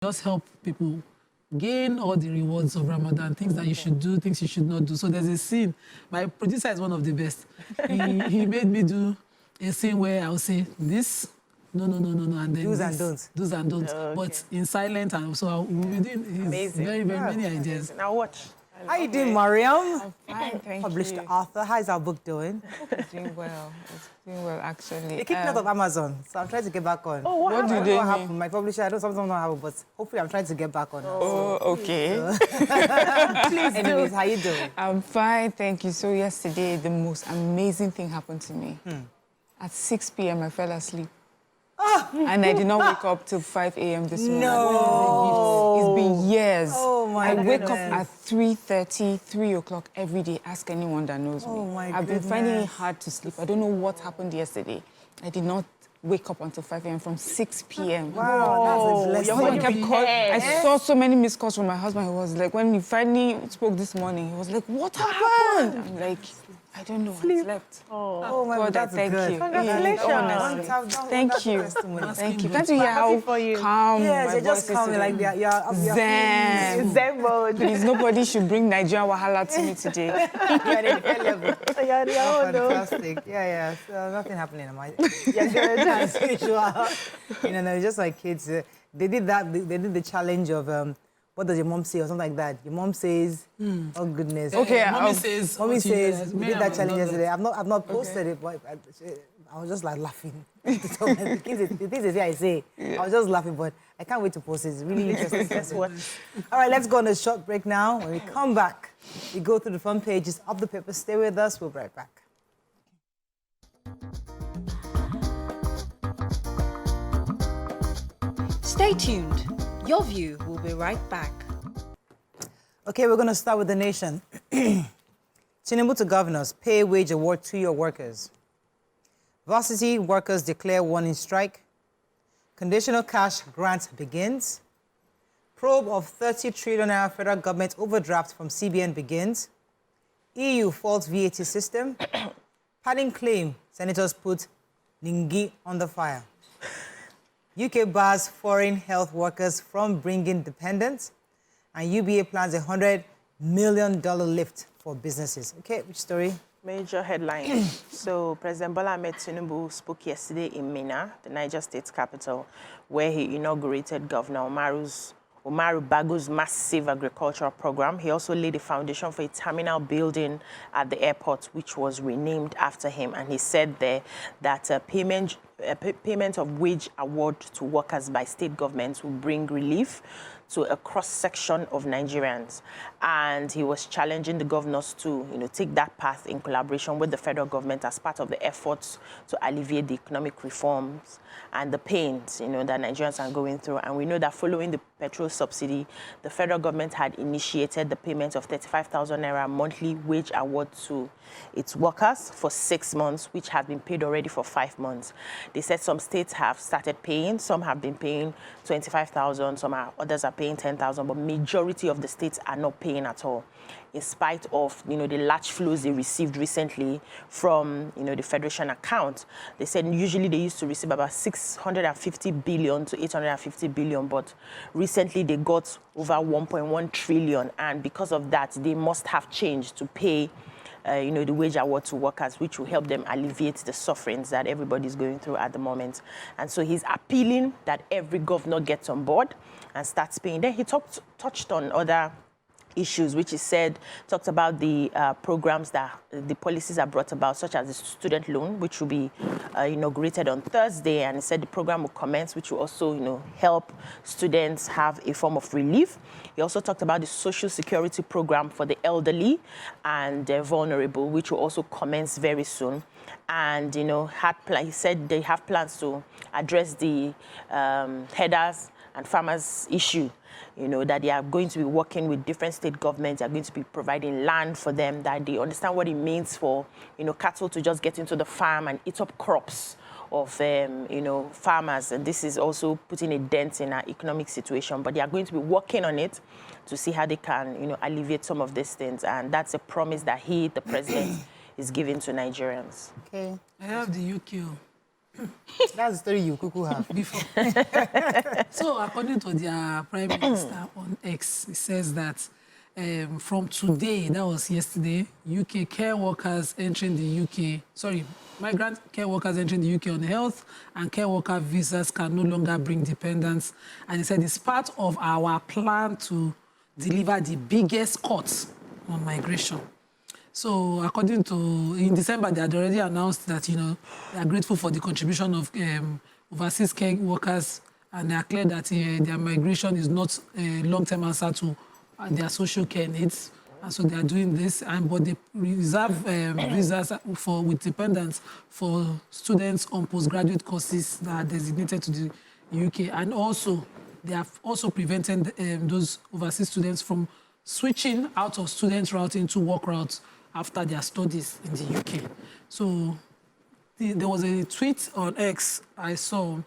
just help people gain all the rewards of Ramadan, things that you should do, things you should not do. So there's a scene. My producer is one of the best. He made me do a scene where I'll say this, no, and then do's and don'ts. Do's and don'ts, but in silent, and so we'll be doing very many ideas. Now watch. How you doing, Mariam? Fine, thank Published you. author. How's our book doing? It's doing well. It's doing well, actually. They kicked me out of Amazon, so I'm trying to get back on. Oh, what What happened? do they What mean? happened? My publisher, I know something don't happen, but hopefully I'm trying to get back on. Oh, okay. Anyways, how you doing? I'm fine, thank you. So yesterday, the most amazing thing happened to me. At 6 p.m., I fell asleep. And I did not wake up till 5 a.m. this morning. No. It's been years. Oh, my I wake up goodness. at 3:30, 3 o'clock every day. Ask anyone that knows me. Oh, my I've been finding it goodness. hard to sleep. I don't know what happened yesterday. I did not wake up until 5 a.m. from 6 p.m. Wow, that's a Your husband blessing. kept calling. I saw so many missed calls from my husband. He was like, when he finally spoke this morning, he was like, what happened? I'm like, I don't know. I slept. Oh, my God, God, that's thank good. you. Congratulations. Honestly. Thank That's a you. testimony. Thank you. Can't you hear how for you. calm Yes, my you're just voice is calm, today? like you're Zen. Zen mode. Please, nobody should bring Nigerian wahala to me today. You're at a fair level. Oh, no. Fantastic. Yeah. So nothing happening in my. You're good. As usual. It's just like kids. They did that. They did the challenge of what does your mom say or something like that. Your mom says, "Oh goodness." Okay, Mommy says, Mommy what you says did. we did that challenge yesterday. I've not posted it, but I was just like laughing. The things they say, I say. I was just laughing, but I can't wait to post it. It's really interesting. Guess what? All right, let's go on a short break now. When we come back, we go through the front pages of the paper. Stay with us. We'll be right back. Stay tuned. Your View will be right back. Okay, we're going to start with the nation. Tinubu to governors, pay wage award to your workers. Varsity workers declare warning strike. Conditional cash grant begins. Probe of 30 trillion naira federal government overdraft from CBN begins. EU faults VAT system. Padding claim, senators put Ningi on the fire. UK bars foreign health workers from bringing dependents. And UBA plans $100 million lift for businesses. Okay, which story? Major headline. So President Bola Ahmed Tinubu spoke yesterday in Minna, the Niger State capital, where he inaugurated Governor Umaru Bago's massive agricultural program. He also laid the foundation for a terminal building at the airport, which was renamed after him. And he said there that payment of wage award to workers by state governments will bring relief to a cross-section of Nigerians. And he was challenging the governors to, take that path in collaboration with the federal government as part of the efforts to alleviate the economic reforms and the pains, that Nigerians are going through. And we know that following the petrol subsidy, the federal government had initiated the payment of 35,000 naira monthly wage award to its workers for 6 months, which has been paid already for 5 months. They said some states have started paying, some have been paying 25,000, others are paying 10,000, but majority of the states are not paying at all, in spite of, the large flows they received recently from, the Federation account. They said usually they used to receive about 650 billion to 850 billion, but recently they got over 1.1 trillion. And because of that, they must have changed to pay the wage award to workers, which will help them alleviate the sufferings that everybody's going through at the moment. And so he's appealing that every governor gets on board and starts paying. Then he touched on other issues, which he said, talked about the programs that the policies are brought about, such as the student loan, which will be inaugurated on Thursday. And he said the program will commence, which will also, help students have a form of relief. He also talked about the social security program for the elderly and vulnerable, which will also commence very soon. And, he said they have plans to address the headers and farmers issue, that they are going to be working with different state governments. They are going to be providing land for them, that they understand what it means for, cattle to just get into the farm and eat up crops of, farmers. And this is also putting a dent in our economic situation. But they are going to be working on it to see how they can, alleviate some of these things. And that's a promise that the president, is giving to Nigerians. Okay. I have the UK. That's the story you cuckoo have. before. So according to their Prime Minister on X, it says that from today, that was yesterday, UK care workers entering the UK, migrant care workers entering the UK on health and care worker visas can no longer bring dependents. And he said it's part of our plan to deliver the biggest cuts on migration. So according to, in December, they had already announced that, they are grateful for the contribution of overseas care workers, and they are clear that their migration is not a long-term answer to their social care needs. And so they are doing this, but they reserve visas with dependents for students on postgraduate courses that are designated to the UK. And also, they have also prevented those overseas students from switching out of student route into work routes after their studies in the UK. So there was a tweet on X I saw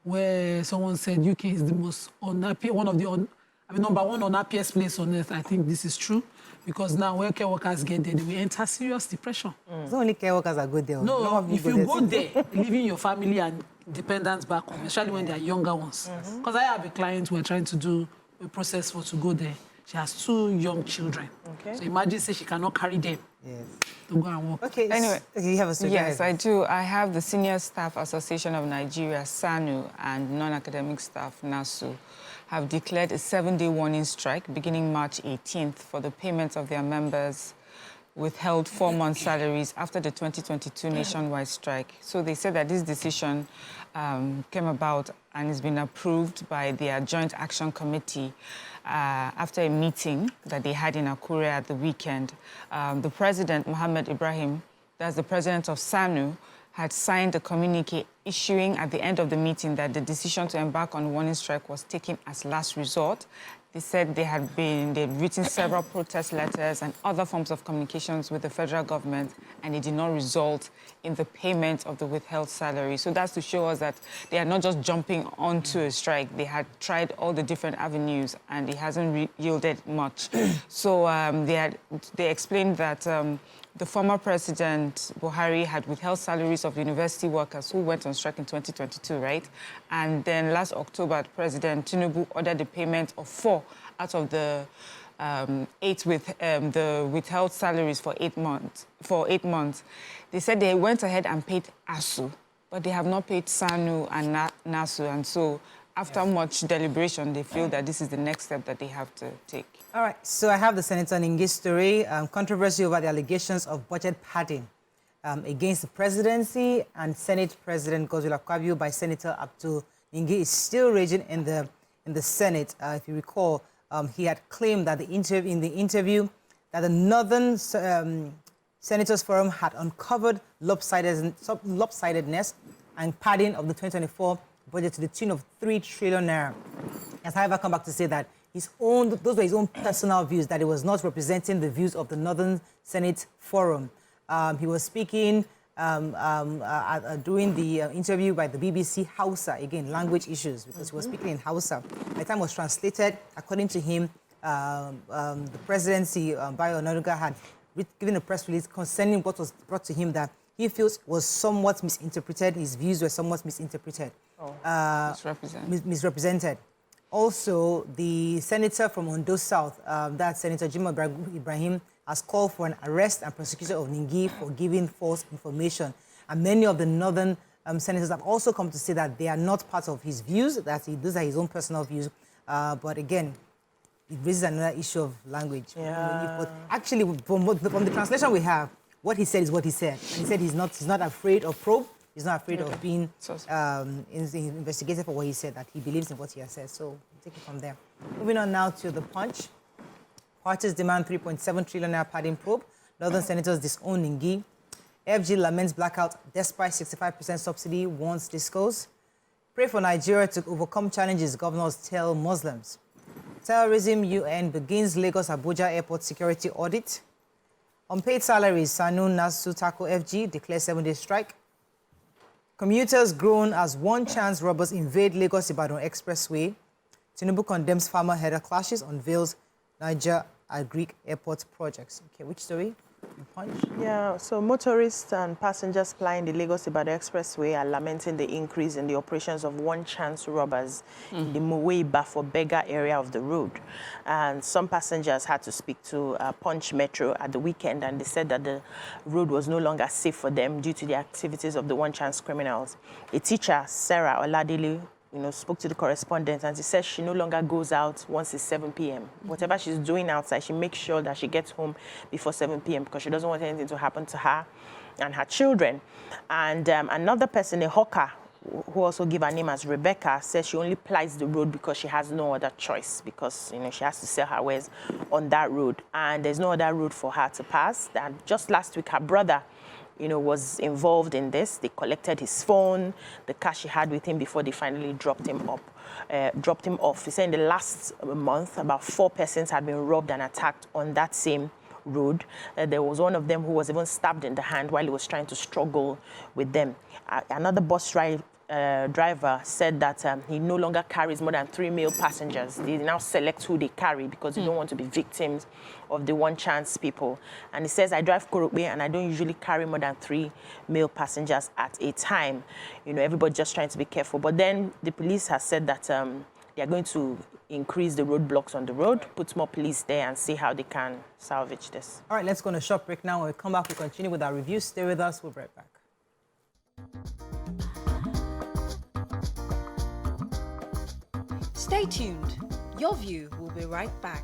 where someone said UK is the most unhappy, number one unhappiest place on earth. I think this is true because now when care workers get there, they will enter serious depression. It's not only care workers that go there. No, if you go there, leaving your family and dependents back home, especially when they are younger ones. Because I have a client who are trying to do a process to go there. She has 2 young children. Okay. So imagine say she cannot carry them to go and work. Okay. Anyway, you have a story. Yes, I do. I have the Senior Staff Association of Nigeria, SANU, and non-academic staff, NASU, have declared a 7-day warning strike beginning March 18th for the payment of their members withheld 4-month salaries after the 2022 nationwide strike. So they said that this decision came about and has been approved by their Joint Action Committee after a meeting that they had in Akure at the weekend. The president, Mohammed Ibrahim, that's the president of SANU, had signed a communique issuing at the end of the meeting that the decision to embark on warning strike was taken as last resort. They said they'd written several protest letters and other forms of communications with the federal government, and it did not result in the payment of the withheld salary. So that's to show us that they are not just jumping onto a strike. They had tried all the different avenues, and it hasn't yielded much. So they explained that the former president, Buhari, had withheld salaries of university workers who went on strike in 2022, right? And then last October, President Tinubu ordered the payment of 4 out of the 8 with the withheld salaries for 8 months. They said they went ahead and paid ASU, but they have not paid SANU and NASU. And so after much deliberation, they feel that this is the next step that they have to take. All right, so I have the Senator Ningi's story, controversy over the allegations of budget padding against the presidency and Senate President Godswill Akpabio by Senator Abdul Ningi is still raging in the Senate. If you recall, he had claimed that in the interview that the Northern Senators Forum had uncovered lopsidedness and padding of the 2024 budget to the tune of 3 trillion naira. Has, however, come back to say that those were his own personal views, that it was not representing the views of the Northern Senate Forum. He was speaking during the interview by the BBC Hausa, again, language issues, because he was speaking in Hausa. By the time it was translated, according to him, the presidency, Bayo Onanuga, had given a press release concerning what was brought to him that he feels was somewhat misinterpreted, his views were somewhat misinterpreted. Misrepresented. Also, the senator from Ondo South, that's Senator Jimoh Ibrahim, has called for an arrest and prosecution of Ningi for giving false information. And many of the northern senators have also come to say that they are not part of his views, that these are his own personal views. But again, it raises another issue of language. Yeah. But actually, from the translation we have, what he said is what he said. And he said he's not afraid of probe. He's not afraid of being investigated for what he said, that he believes in what he has said. So we'll take it from there. Moving on now to the Punch. Parties demand 3.7 trillion naira padding probe. Northern senators disown Ningi. FG laments blackout despite 65% subsidy, warns discos. Pray for Nigeria to overcome challenges, governors tell Muslims. Terrorism UN begins Lagos Abuja airport security audit. Unpaid salaries, SANU, NASU, tackle FG, declare 7-day strike. Commuters groan as one-chance robbers invade Lagos-Ibadan Expressway. Tinubu condemns farmer-header clashes, unveils Niger Agric Airport projects. Okay, which story? Punch. Yeah, so motorists and passengers plying the Lagos-Ibadan Expressway are lamenting the increase in the operations of one-chance robbers in the Mowe-Bafo Bega area of the road. And some passengers had to speak to Punch Metro at the weekend, and they said that the road was no longer safe for them due to the activities of the one-chance criminals. A teacher, Sarah Oladele, spoke to the correspondent, and she says she no longer goes out once it's 7 p.m. Whatever she's doing outside, she makes sure that she gets home before 7 p.m. because she doesn't want anything to happen to her and her children. And another person, a hawker, who also gave her name as Rebecca, says she only plies the road because she has no other choice, because she has to sell her wares on that road, and there's no other road for her to pass. And just last week, her brother was involved in this. They collected his phone, the cash he had with him before they finally dropped him off. He said in the last month, about 4 persons had been robbed and attacked on that same road. There was one of them who was even stabbed in the hand while he was trying to struggle with them. Another bus driver said that he no longer carries more than 3 male passengers. They now select who they carry because they don't want to be victims of the one-chance people. And he says, I drive Korokbe and I don't usually carry more than 3 male passengers at a time. Everybody just trying to be careful. But then the police has said that they are going to increase the roadblocks on the road, put more police there, and see how they can salvage this. All right, let's go on a short break now. When we come back, we'll continue with our review. Stay with us. We'll be right back. Stay tuned. Your View will be right back.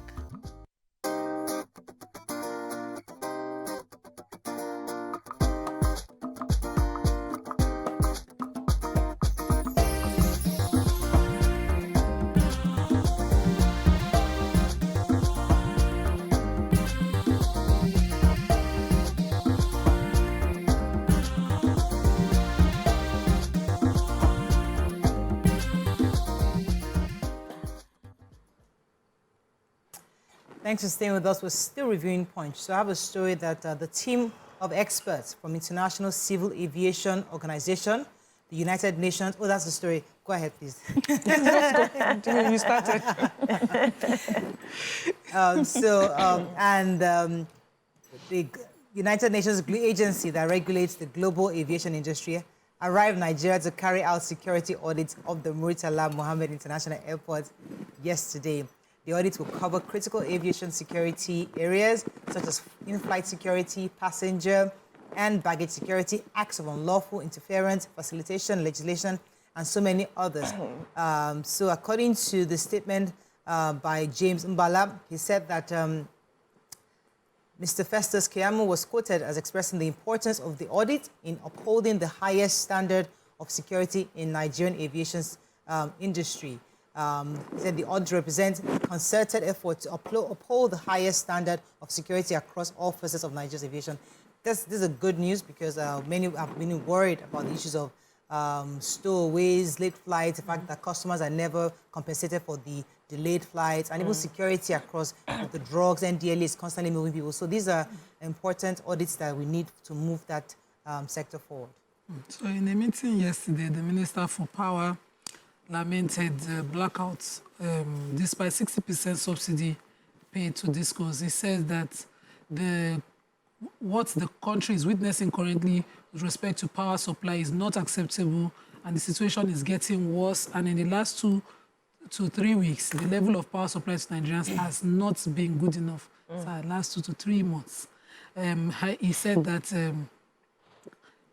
Thanks for staying with us. We're still reviewing Punch. So I have a story that the team of experts from International Civil Aviation Organization, the United Nations. Oh, that's the story. Go ahead, please. You started. The United Nations agency that regulates the global aviation industry arrived in Nigeria to carry out security audits of the Murtala Mohammed International Airport yesterday. The audit will cover critical aviation security areas such as in-flight security, passenger and baggage security, acts of unlawful interference, facilitation, legislation, and so many others. So according to the statement by James Mbala, he said that Mr. Festus Keyamo was quoted as expressing the importance of the audit in upholding the highest standard of security in Nigerian aviation industry. He said the audit represents a concerted effort to uphold the highest standard of security across all facets of Nigeria's aviation. This is a good news because many have been worried about the issues of stowaways, late flights, the fact that customers are never compensated for the delayed flights, and even security across the drugs. NDLA is constantly moving people. So these are important audits that we need to move that sector forward. So in a meeting yesterday, the Minister for Power lamented blackouts despite 60% subsidy paid to discos. He says that what the country is witnessing currently with respect to power supply is not acceptable, and the situation is getting worse. And in the last 2 to 3 weeks, the level of power supply to Nigerians has not been good enough. So the last 2 to 3 months. He said that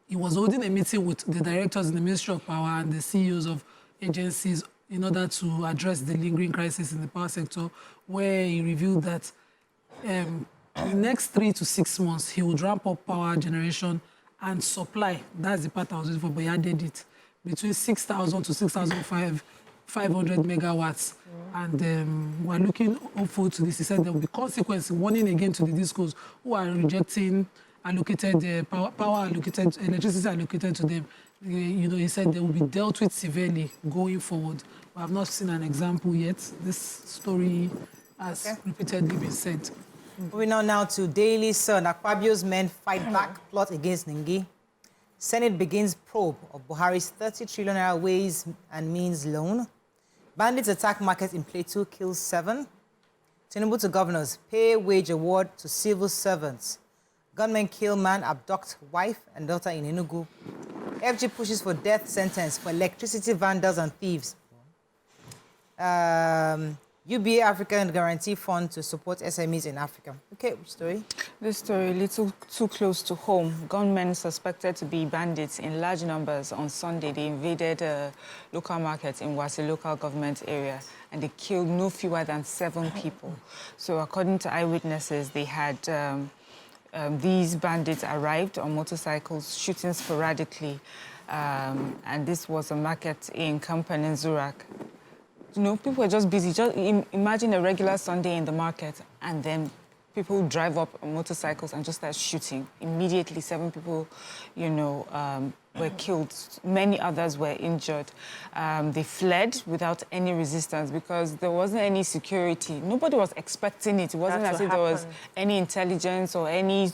he was holding a meeting with the directors in the Ministry of Power and the CEOs of agencies in order to address the lingering crisis in the power sector, where he revealed that in the next 3 to 6 months, he would ramp up power generation and supply. That's the part I was waiting for, but he added it, between 6,000 to 6,500 megawatts. And we're looking hopeful to this. He said there will be consequences, warning again to the discos who are rejecting allocated power allocated, electricity allocated to them. He said they will be dealt with severely going forward. We have not seen an example yet. This story has repeatedly been said. Moving on now to Daily Sun. Akpabio's men fight back plot against Ningi. Senate begins probe of Buhari's 30 trillion naira ways and means loan. Bandits attack market in Plateau, kills 7. Tinubu to governors, pay wage award to civil servants. Gunmen kill man, abduct wife and daughter in Enugu. FG pushes for death sentence for electricity vandals and thieves. UBA African Guarantee Fund to support SMEs in Africa. Okay, which story? This story, a little too close to home. Gunmen suspected to be bandits in large numbers on Sunday. They invaded a local market in Wasi local government area and they killed no fewer than 7 people. So according to eyewitnesses, they had these bandits arrived on motorcycles, shooting sporadically. And this was a market in Kampan in Zurak. You know, people were just busy. Just imagine a regular Sunday in the market, and then people drive up on motorcycles and just start shooting. Immediately, 7 people, you know, were killed. Many others were injured. They fled without any resistance because there wasn't any security. Nobody was expecting it. It wasn't as if there was any intelligence or any,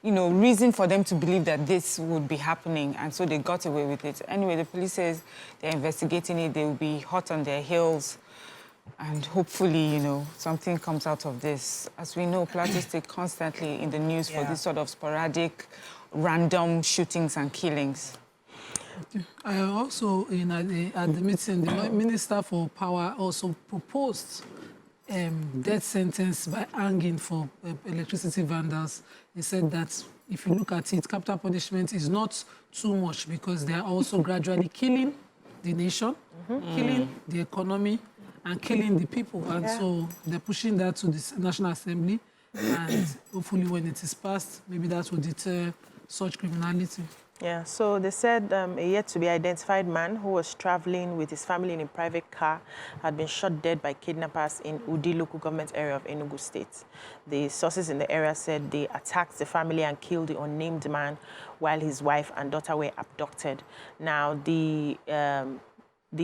you know, reason for them to believe that this would be happening, and so they got away with it. Anyway, the police says they're investigating it. They will be hot on their heels, and hopefully, you know, something comes out of this. As we know, Plateau State constantly in the news for this sort of sporadic, random shootings and killings. Also, at the meeting, the Minister for Power also proposed death sentence by hanging for electricity vandals. He said that if you look at it, capital punishment is not too much because they are also gradually killing the nation, killing the economy, and killing the people. And so they're pushing that to the National Assembly. And hopefully when it is passed, maybe that will deter such criminality. Yeah, so they said a yet-to-be-identified man who was traveling with his family in a private car had been shot dead by kidnappers in Udi local government area of Enugu State. The sources in the area said they attacked the family and killed the unnamed man while his wife and daughter were abducted. Now, the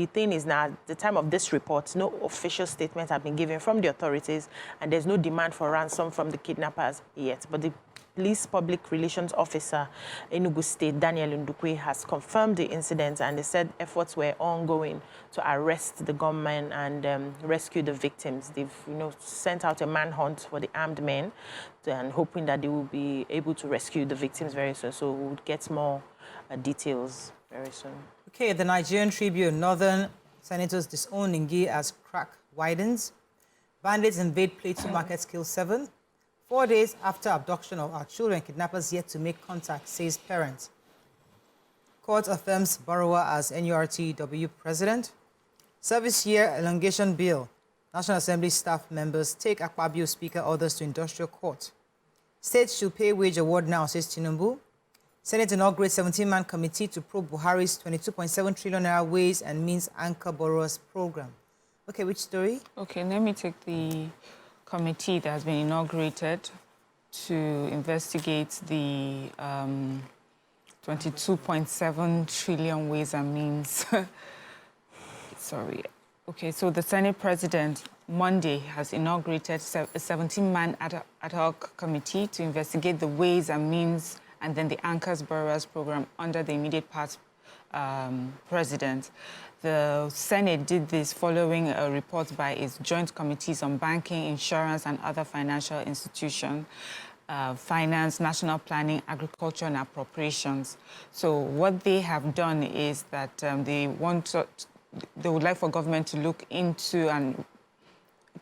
thing is now, at the time of this report, no official statement have been given from the authorities, and there's no demand for ransom from the kidnappers yet. But the Police Public Relations Officer in Enugu State, Daniel Ndukwe, has confirmed the incident, and they said efforts were ongoing to arrest the gunmen and rescue the victims. They've, you know, sent out a manhunt for the armed men and hoping that they will be able to rescue the victims very soon. So we'll get more details very soon. Okay, the Nigerian Tribune, Northern senators disown Ningi as crack widens. Bandits invade Plateau markets, kill 7. 4 days after abduction of our children, kidnappers yet to make contact, says parents. Court affirms borrower as NURTW president. Service year elongation bill. National Assembly staff members take Akpabio Speaker orders to industrial court. States should pay wage award now, says Tinubu. Senate inaugurates 17-man committee to probe Buhari's 22.7 trillion naira ways and means anchor borrowers program. Okay, which story? Okay, let me take the committee that has been inaugurated to investigate the 22.7 trillion ways and means. Sorry. Okay, so the Senate President Monday has inaugurated a 17-man ad hoc committee to investigate the ways and means and then the Anchors Borrowers Program under the immediate past president. The Senate did this following a report by its joint committees on banking, insurance, and other financial institutions, finance, national planning, agriculture, and appropriations. So what they have done is that they would like for government to look into and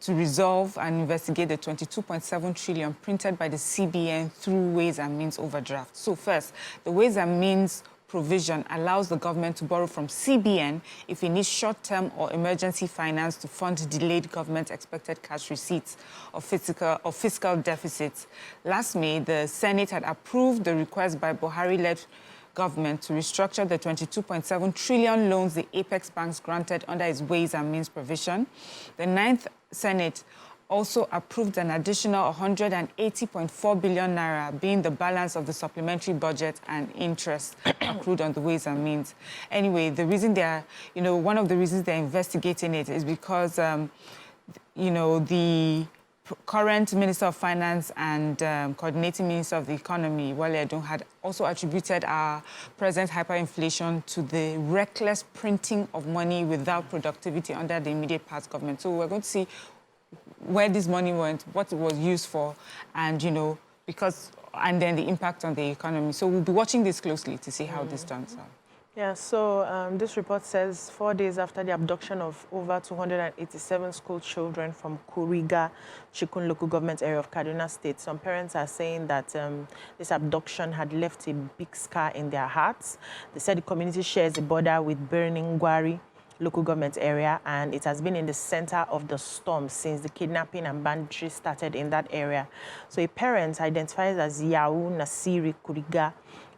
to resolve and investigate the 22.7 trillion printed by the CBN through Ways and Means overdraft. So first, the Ways and Means provision allows the government to borrow from CBN if it needs short-term or emergency finance to fund delayed government expected cash receipts or fiscal deficits. Last May, the Senate had approved the request by Buhari-led government to restructure the 22.7 trillion loans the Apex banks granted under its Ways and Means provision. The 9th Senate also approved an additional 180.4 billion naira, being the balance of the supplementary budget and interest accrued on the Ways and Means. Anyway, the reason they're, one of the reasons they're investigating it is because, the current Minister of Finance and coordinating Minister of the Economy, Wale Edun, had also attributed our present hyperinflation to the reckless printing of money without productivity under the immediate past government. So we're going to see where this money went, what it was used for, and, because and then the impact on the economy. So we'll be watching this closely to see how this turns out. Yeah, so this report says 4 days after the abduction of over 287 school children from Kuriga, Chikun local government area of Kaduna State, some parents are saying that this abduction had left a big scar in their hearts. They said the community shares a border with Gwari local government area, and it has been in the center of the storm since the kidnapping and banditry started in that area. So a parent identified as Yau Nasiri Kuriga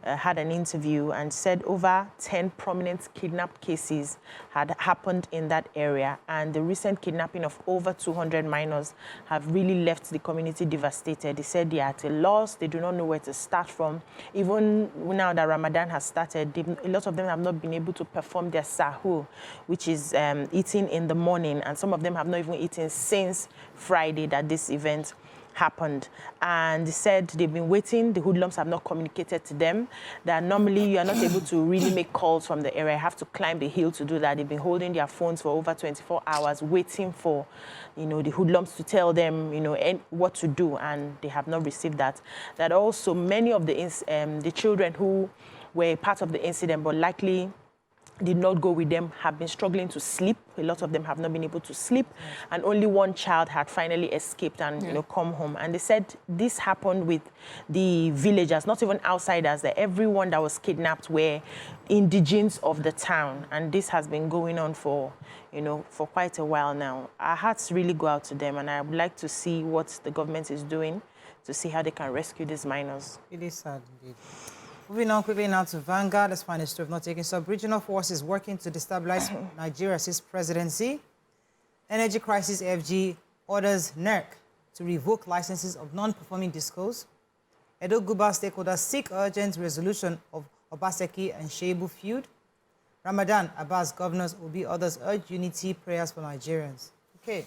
had an interview and said over 10 prominent kidnap cases had happened in that area, and the recent kidnapping of over 200 minors have really left the community devastated. They said they are at a loss, they do not know where to start from. Even now that Ramadan has started, a lot of them have not been able to perform their sahur, which is eating in the morning, and some of them have not even eaten since Friday that this event happened. And they said they've been waiting, the hoodlums have not communicated to them, that normally you are not able to really make calls from the area, you have to climb the hill to do that. They've been holding their phones for over 24 hours waiting for, the hoodlums to tell them, what to do, and they have not received that. That also many of the children who were part of the incident but likely did not go with them have been struggling to sleep. A lot of them have not been able to sleep, and only one child had finally escaped and come home. And they said this happened with the villagers, not even outsiders. That everyone that was kidnapped were indigenes of the town, and this has been going on for for quite a while now. Our hearts really go out to them, and I would like to see what the government is doing to see how they can rescue these minors. It is sad indeed. Moving on quickly now to Vanguard. Let's find a story of not taking sub-regional forces working to destabilize Nigeria's presidency. Energy crisis AFG orders NERC to revoke licenses of non-performing discos. Edo Guba stakeholders seek urgent resolution of Obaseki and Shebu feud. Ramadan, Abbas, governors, Obi, others urge unity prayers for Nigerians. Okay.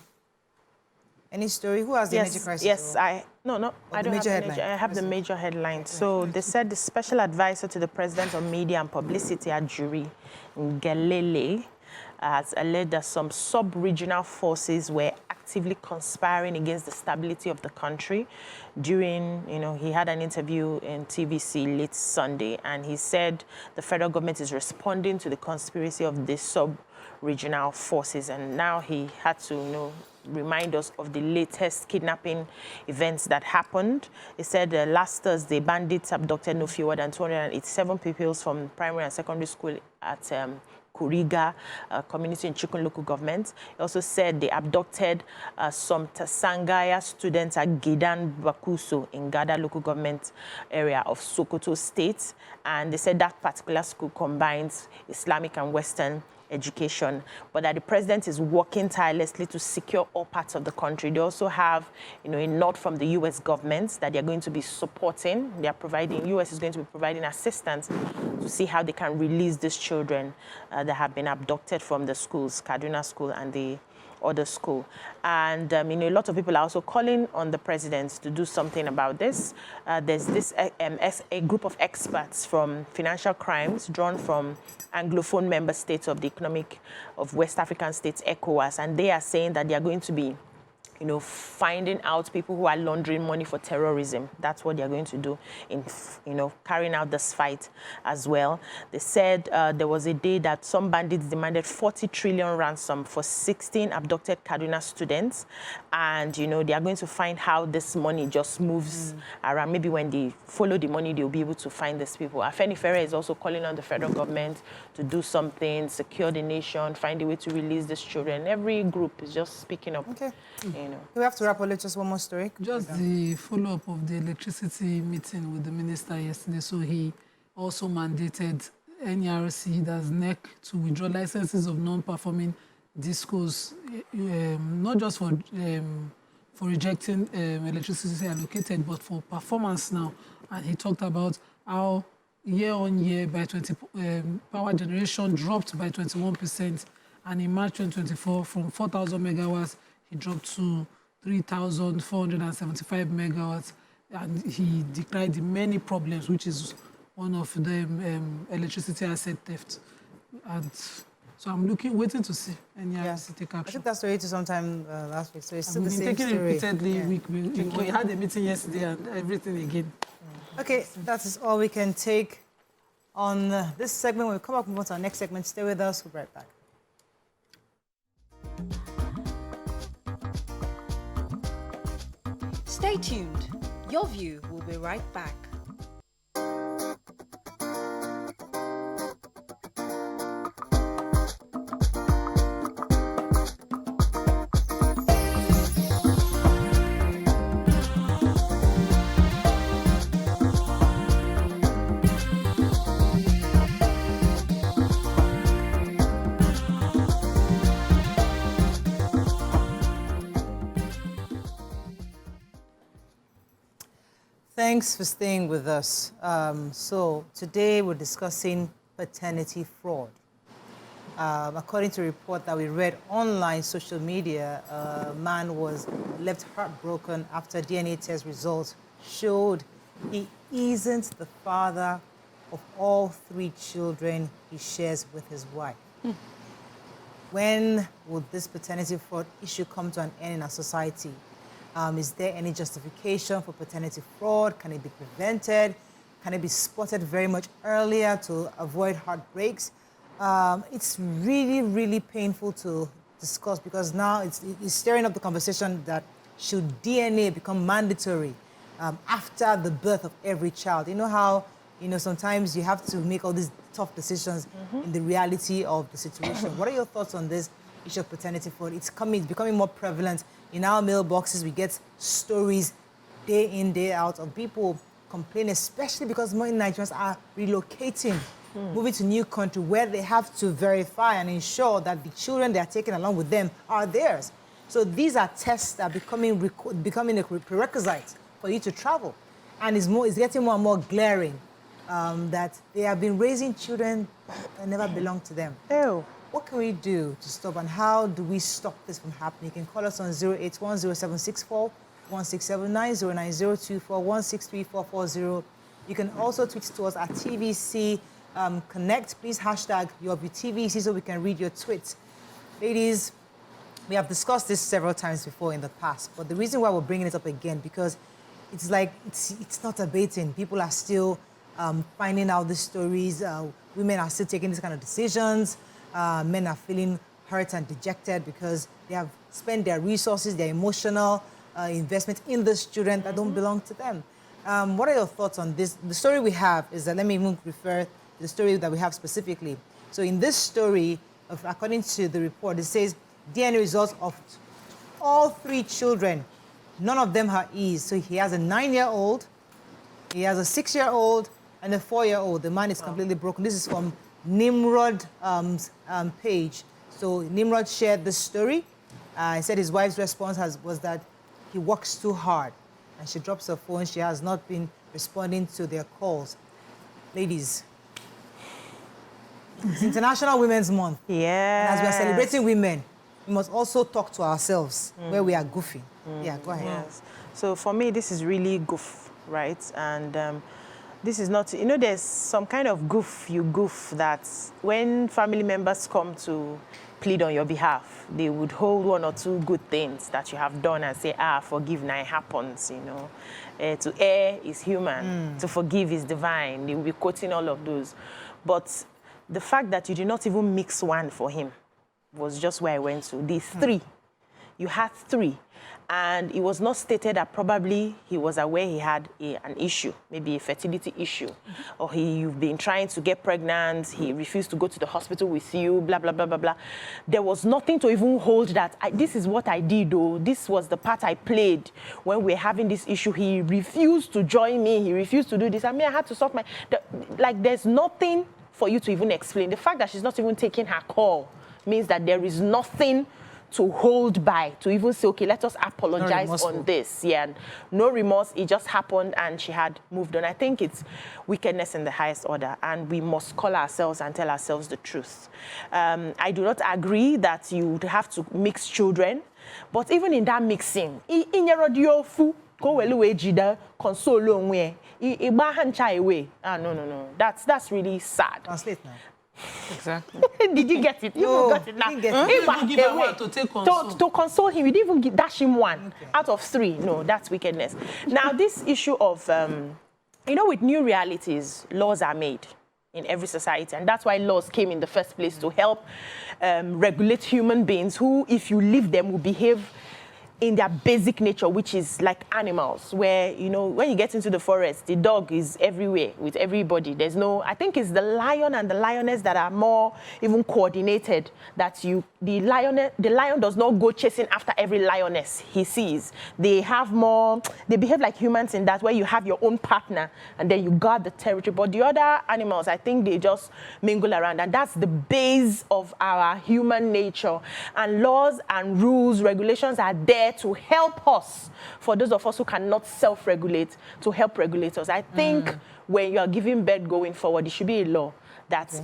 Any story? Who has the energy crisis? Yes, I don't have the energy. I have the major headline. So they said the special advisor to the president on media and publicity at Jury, Ngelele, has alleged that some sub-regional forces were actively conspiring against the stability of the country. During, he had an interview in TVC late Sunday, and he said the federal government is responding to the conspiracy of these sub-regional forces, and now he had to, remind us of the latest kidnapping events that happened. He said last Thursday, bandits abducted no fewer than 287 pupils from primary and secondary school at Kuriga community in Chikun local government. He also said they abducted some Tasangaya students at Gidan Bakuso in Gada local government area of Sokoto State. And they said that particular school combines Islamic and Western education, but that the president is working tirelessly to secure all parts of the country. They also have, a nod from the U.S. government that they're going to be supporting. They are providing, U.S. is going to be providing assistance to see how they can release these children that have been abducted from the schools, Kaduna School and the other school. And a lot of people are also calling on the president to do something about this. There's this a group of experts from financial crimes drawn from Anglophone member states of the Economic of West African States, ECOWAS, and they are saying that they are going to be finding out people who are laundering money for terrorism. That's what they're going to do in, carrying out this fight as well. They said there was a day that some bandits demanded 40 trillion ransom for 16 abducted Kaduna students. And, they are going to find how this money just moves around. Maybe when they follow the money, they'll be able to find these people. Afenifere is also calling on the federal government to do something, secure the nation, find a way to release these children. Every group is just speaking up. Okay. We have to wrap up. Just one more story. Just the follow-up of the electricity meeting with the minister yesterday. So he also mandated NERC, that's NEC, to withdraw licenses of non-performing discos, not just for rejecting electricity allocated, but for performance now. And he talked about how year-on-year power generation dropped by 21%, and in March 2024, from 4,000 megawatts, he dropped to 3,475 megawatts, and he declared the many problems, which is one of them, electricity asset theft. And so I'm waiting to see NERC take action. I think that story to sometime last week, so it's still the same taking story. Repeatedly. We had a meeting yesterday and everything again. Okay, that is all we can take on this segment. When we come back, move on to our next segment. Stay with us. We'll be right back. Stay tuned. Your View will be right back. Thanks for staying with us. So today we're discussing paternity fraud. According to a report that we read online social media, a man was left heartbroken after DNA test results showed he isn't the father of all 3 children he shares with his wife. When would this paternity fraud issue come to an end in our society? Is there any justification for paternity fraud? Can it be prevented? Can it be spotted very much earlier to avoid heartbreaks? It's really, really painful to discuss because now it's stirring up the conversation that should DNA become mandatory after the birth of every child? You know how, sometimes you have to make all these tough decisions in the reality of the situation. What are your thoughts on this issue of paternity fraud? It's becoming more prevalent. In our mailboxes, we get stories day in, day out of people complaining, especially because many Nigerians are relocating, moving to new country where they have to verify and ensure that the children they are taking along with them are theirs. So these are tests that are becoming a prerequisite for you to travel. And it's getting more and more glaring that they have been raising children that never belong to them. Ew. What can we do to stop, and how do we stop this from happening? You can call us on 0810764 1679 09024 163440. You can also tweet to us at TVC Connect. Please hashtag YourViewtvc so we can read your tweets. Ladies, we have discussed this several times before in the past, but the reason why we're bringing it up again, because it's like it's not abating. People are still finding out these stories. Women are still taking these kind of decisions. Men are feeling hurt and dejected because they have spent their resources, their emotional investment in these children that don't belong to them. What are your thoughts on this? The story we have is that, let me even refer to the story that we have specifically. So in this story, according to the report, it says DNA results of all 3 children, none of them are his. So he has a 9-year-old, he has a 6-year-old, and a 4-year-old. The man is completely broken. This is from Nimrod page. So Nimrod shared this story. He said his wife's response was that he works too hard, and she drops her phone. She has not been responding to their calls. Ladies, it's International Women's Month. Yeah. And as we are celebrating women, we must also talk to ourselves where we are goofy. Yeah, go ahead. Yes. So for me, this is really goof, right? And this is not, there's some kind of goof you goof that when family members come to plead on your behalf, they would hold 1 or 2 good things that you have done and say, forgive, now it happens, to err is human, to forgive is divine. They will be quoting all of those. But the fact that you did not even mix one for him was just where I went to. These 3. You had 3. And it was not stated that probably he was aware he had an issue, maybe a fertility issue, or you've been trying to get pregnant, he refused to go to the hospital with you, blah, blah, blah, blah, blah. There was nothing to even hold that. This is what I did, though. This was the part I played when we were having this issue. He refused to join me. He refused to do this. I had to sort there's nothing for you to even explain. The fact that she's not even taking her call means that there is nothing to hold by, to even say, okay, let us apologize on this. Yeah, no remorse. It just happened and she had moved on. I think it's wickedness in the highest order, and we must call ourselves and tell ourselves the truth. I do not agree that you would have to mix children, but even in that mixing, no. That's really sad. Translate now. Exactly. Did you get it? You got it now. Didn't get it. You give her one to take console. To console him, you didn't even dash him 1 out of 3. No, that's wickedness. Now, this issue of You know, with new realities, laws are made in every society. And that's why laws came in the first place, to help regulate human beings who, if you leave them, will behave in their basic nature, which is like animals, where, you know, when you get into the forest, the dog is everywhere with everybody. There's no, I think it's the lion and the lioness that are more even coordinated, that the lion does not go chasing after every lioness he sees. They have more, they behave like humans in that, where you have your own partner and then you guard the territory. But the other animals, I think they just mingle around, and that's the base of our human nature. And laws and rules, regulations are there to help us, for those of us who cannot self-regulate, to help regulate us. I think when you are giving birth going forward, it should be a law that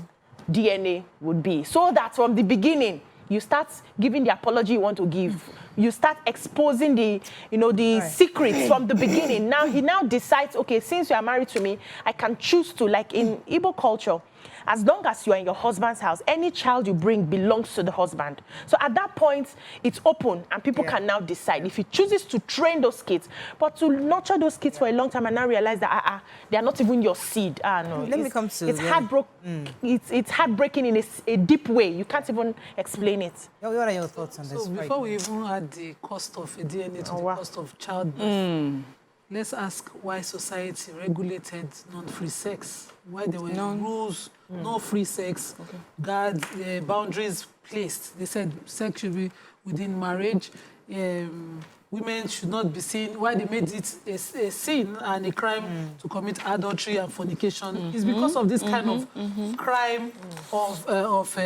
DNA would be, so that from the beginning, you start giving the apology you want to give. You start exposing the, you know, the secrets from the beginning. Now, he now decides, okay, since you are married to me, I can choose to, like in Igbo culture, as long as you are in your husband's house, any child you bring belongs to the husband. So at that point, it's open, and people can now decide if he chooses to train those kids. But to nurture those kids for a long time and now realize that they are not even your seed. No, Let me come to it's heartbreaking. It's heartbreaking in a deep way. You can't even explain it. What are your thoughts on this? So before we even add the cost of a DNA to the cost of childbirth, let's ask why society regulated non-free sex. Why there were rules, no free sex, guards, boundaries placed. They said sex should be within marriage. Women should not be seen. Why they made it a sin and a crime to commit adultery and fornication is because of this kind of crime of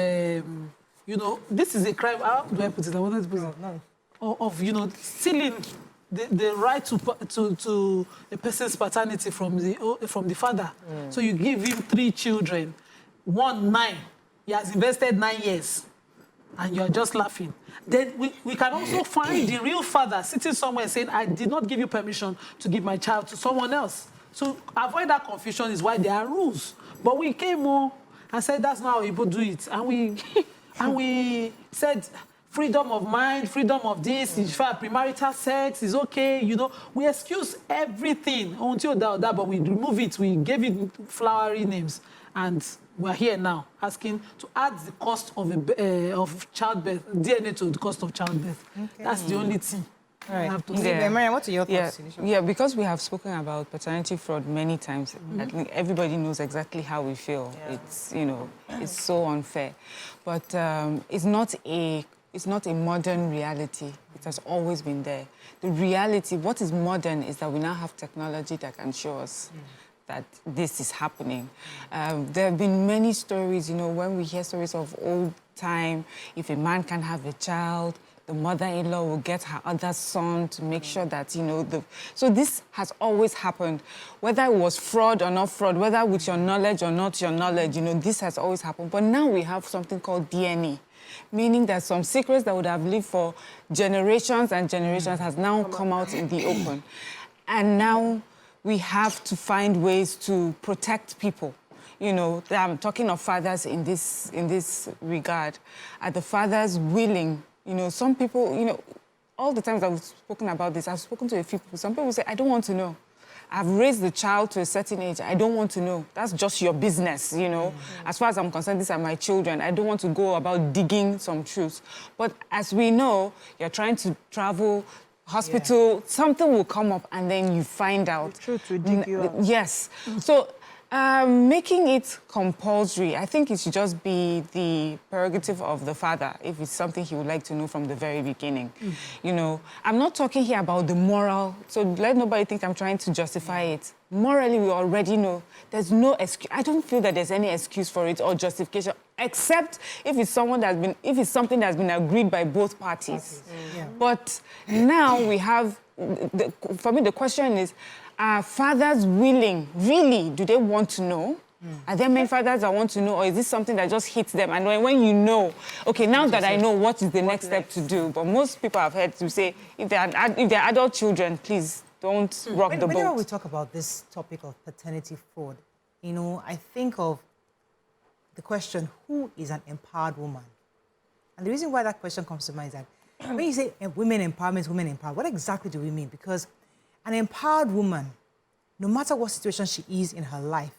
you know, this is a crime. How do I put it? I wanted to put it. Of you know, stealing the right to a person's paternity from the father. So you give him 3 children, 1 9. He has invested 9 years, and you are just laughing. Then we can also find the real father sitting somewhere saying, I did not give you permission to give my child to someone else. So avoid that confusion is why there are rules. But we came on and said that's not how people do it, and we said, freedom of mind, freedom of this, if premarital sex is okay, you know. We excuse everything until that, but we remove it, we gave it flowery names, and we're here now asking to add the cost of childbirth, DNA to the cost of childbirth. Okay. That's the only thing. All right. Mariam, what are your thoughts? Yeah, because we have spoken about paternity fraud many times, I think everybody knows exactly how we feel. Yeah. It's, you know, it's so unfair. But it's not a modern reality. It has always been there. The reality, what is modern, is that we now have technology that can show us that this is happening. There have been many stories, you know, when we hear stories of old time, if a man can have a child, the mother-in-law will get her other son to make sure that, you know, so this has always happened. Whether it was fraud or not fraud, whether with your knowledge or not your knowledge, you know, this has always happened. But now we have something called DNA, meaning that some secrets that would have lived for generations and generations has now come out in the open. And now we have to find ways to protect people. You know, I'm talking of fathers in this regard. Are the fathers willing? You know, some people, you know, all the times I've spoken about this, I've spoken to a few people. Some people say, I don't want to know. I've raised the child to a certain age. I don't want to know. That's just your business, you know. As far as I'm concerned, these are my children. I don't want to go about digging some truths. But as we know, you're trying to travel, hospital, something will come up, and then you find out. The truth will dig you out. Yes. So making it compulsory, I think it should just be the prerogative of the father if it's something he would like to know from the very beginning. You know, I'm not talking here about the moral, so let nobody think I'm trying to justify it. Morally, we already know there's no excuse. I don't feel that there's any excuse for it or justification, except if it's if it's something that's been agreed by both parties. But now we have, for me, the question is, are fathers willing, really, do they want to know? Are there many fathers that want to know, or is this something that just hits them? And when you know, okay, now that I know, what is the next step to do? But most people have heard to say, if they're adult children, please don't rock the boat. Whenever we talk about this topic of paternity fraud, you know, I think of the question, who is an empowered woman? And the reason why that question comes to mind is that when you say women empowerment, what exactly do we mean? Because an empowered woman no matter what situation she is in her life,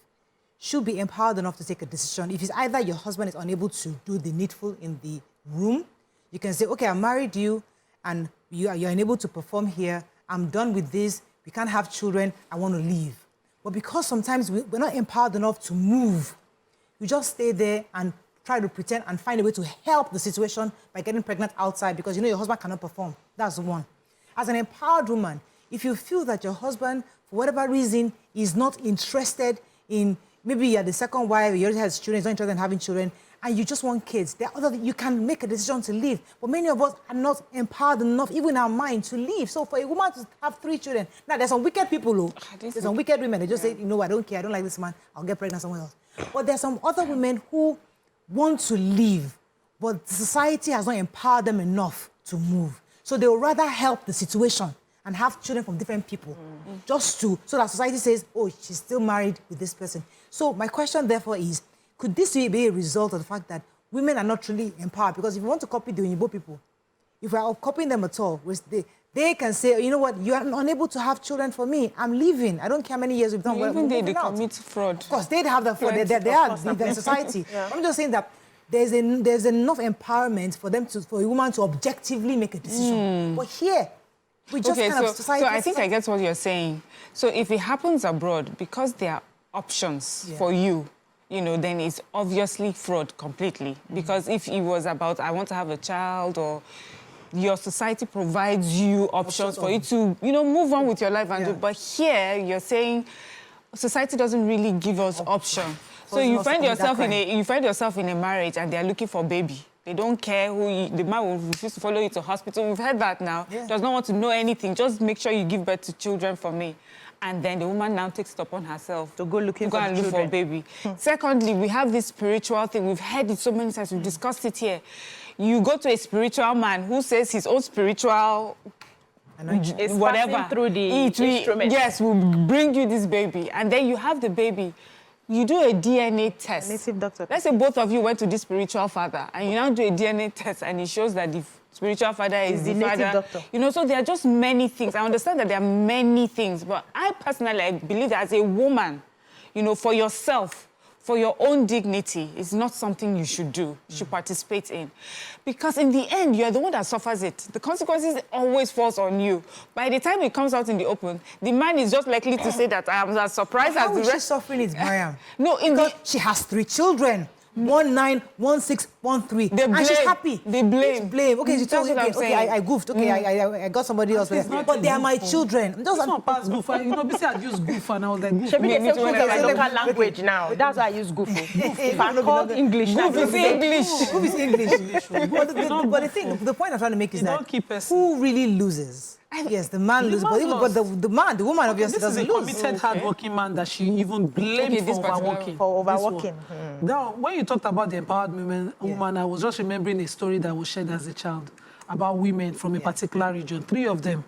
should be empowered enough to take a decision. If it's either your husband is unable to do the needful in the room, you can say, okay, I married you, and you're unable to perform here. I'm done with this. We can't have children. I want to leave. But because sometimes we're not empowered enough to move, you just stay there and try to pretend and find a way to help the situation by getting pregnant outside because you know your husband cannot perform. That's one. As an empowered woman, if you feel that your husband, for whatever reason, is not interested in, maybe you're the second wife, he already has children, he's not interested in having children, and you just want kids, you can make a decision to leave. But many of us are not empowered enough, even in our mind, to leave. So for a woman to have 3 children, now there's some wicked people, though. There's some wicked women, they just say, you know, I don't care, I don't like this man, I'll get pregnant somewhere else. But there's some other women who want to leave, but society has not empowered them enough to move. So they will rather help the situation and have children from different people, so that society says, oh, she's still married with this person. So my question, therefore, is, could this be a result of the fact that women are not truly empowered? Because if you want to copy the Oyinbo people, if we are copying them at all, they can say, you know what, you are unable to have children for me, I'm leaving. I don't care how many years we've done. Even they commit fraud. Of course, they'd have the fraud. They are in society. Yeah. I'm just saying that there's enough empowerment for a woman to objectively make a decision. But here, we just society. So I think I get what you're saying. So if it happens abroad, because there are options for you, you know, then it's obviously fraud completely. Because if it was about, I want to have a child, or your society provides you options for you to, you know, move on with your life and do. But here, you're saying society doesn't really give us option. So you find yourself in a marriage and they're looking for a baby. They don't care the man will refuse to follow you to hospital. We've heard that now. Yeah. Does not want to know anything. Just make sure you give birth to children for me. And then the woman now takes it upon herself to go look for a baby. Secondly, we have this spiritual thing. We've heard it so many times. We've discussed it here. You go to a spiritual man who says his own spiritual whatever through the instrument. Yes, will bring you this baby. And then you have the baby. You do a DNA test. Native doctor. Let's say both of you went to this spiritual father, and you now do a DNA test, and it shows that the spiritual father is the father. Native doctor. You know, so there are just many things. I understand that there are many things, but I personally believe that as a woman, you know, for yourself, for your own dignity, it's not something you should do, you should participate in. Because in the end, you're the one that suffers it. The consequences always falls on you. By the time it comes out in the open, the man is just likely to say that I am as surprised as the rest. How is she suffering it, Mariam? No, she has 3 children. 1, 9, 1, 6, 1, 3. They blame. And she's happy. They blame. Okay, she told me, okay, I goofed. Okay, I got somebody else. But they are my children. This one pass goof. You know, I use goof and I was like, goof. Local language now. That's why I use goof. If I call English, goof is English. Goof is English. But the point I'm trying to make is that who really loses? Yes, the man loses, but the woman obviously doesn't lose. This is a committed, hardworking man that she even blamed for overworking. Now, when you talked about the empowered woman, I was just remembering a story that was shared as a child about women from a particular region, 3 of them.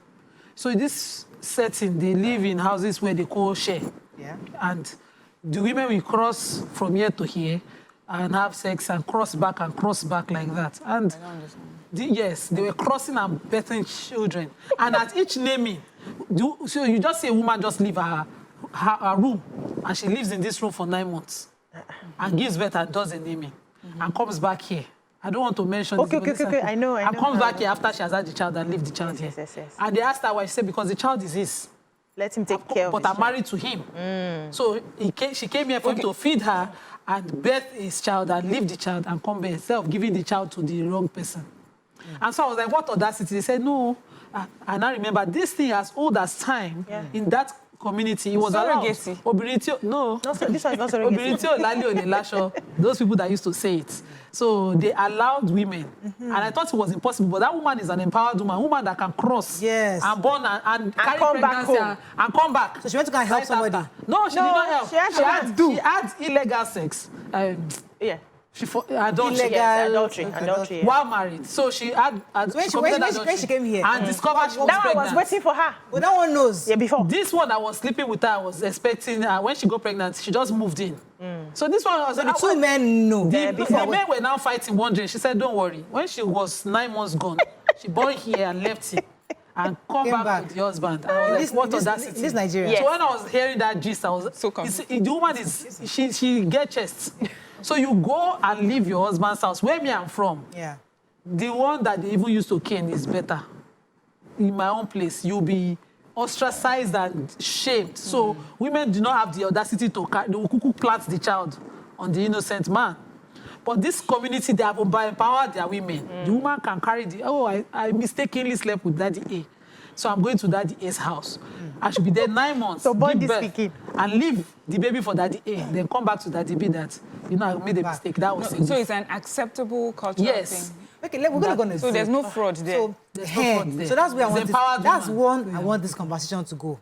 So in this setting, they live in houses where they co-share. Yeah. And the women will cross from here to here and have sex and cross back like that. And yes, they were crossing and birthing children. And at each naming, so you just see a woman just leave her room, and she lives in this room for 9 months and gives birth and does a naming and comes back here. I don't want to mention Okay, I know. And comes back here after she has had the child and leave the child here. Yes. And they asked her why. She said, because the child is his. Let him take care of it. But I'm married to him. So she came here for him to feed her and birth his child and leave the child and come by herself, giving the child to the wrong person. And so I was like, what audacity? They said, no. And I remember this thing as old as time in that community. It was surrogacy. No, this one is not surrogacy. Those people that used to say it. So they allowed women. And I thought it was impossible. But that woman is an empowered woman that can cross and born and carry pregnancy and come back. So she went to go and help somebody. No, she did not help. She had illegal sex. Adultery. While married. So she had when she came here and discovered she was pregnant. That one was waiting for her. But no one knows. Yeah, before. This one that was sleeping with her was expecting her. When she got pregnant, she just moved in. So this one was... So the 2 men know. The men were now fighting, wondering. She said, don't worry. When she was 9 months gone, she born here and left him. and come Came back back. with the husband. I was like, what audacity. This Nigeria. Yes. So when I was hearing that gist, I was So confused. the woman is she get chest. So you go and leave your husband's house. Where me I'm from, Yeah. the one that they even used to cane is better. In my own place, you'll be ostracized and shamed. So women do not have the audacity to they will cuckoo plant the child on the innocent man. But this community, they have empowered their women. The woman can carry I mistakenly slept with Daddy A. So I'm going to Daddy A's house. I should be there 9 months, So born give this birth, pikin. and leave the baby for Daddy A. Then come back to Daddy B that, I made a mistake. That was So it's an acceptable cultural yes. thing. Okay, we're going to go on. So there's no fraud there. So, There's no fraud there. so that's where I It's want empowered that's woman. one I want this conversation to go.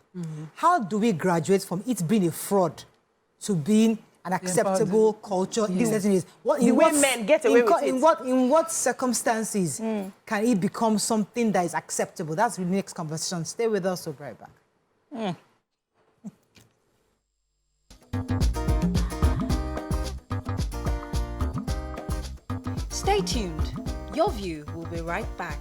How do we graduate from it being a fraud to being an acceptable culture in certain ways? The way men get away with it. In what circumstances can it become something that is acceptable? That's the next conversation. Stay with us, we'll be right back. Stay tuned. Your View will be right back.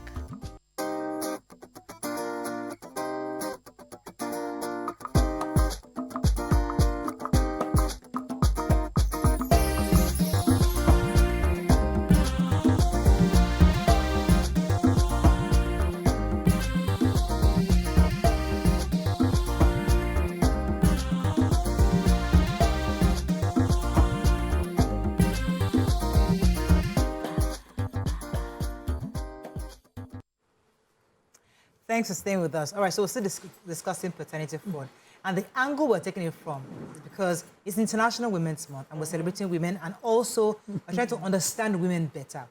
Thanks for staying with us. All right, so we're still discussing paternity fraud. And the angle we're taking it from is because it's International Women's Month and we're celebrating women and also we're trying to understand women better.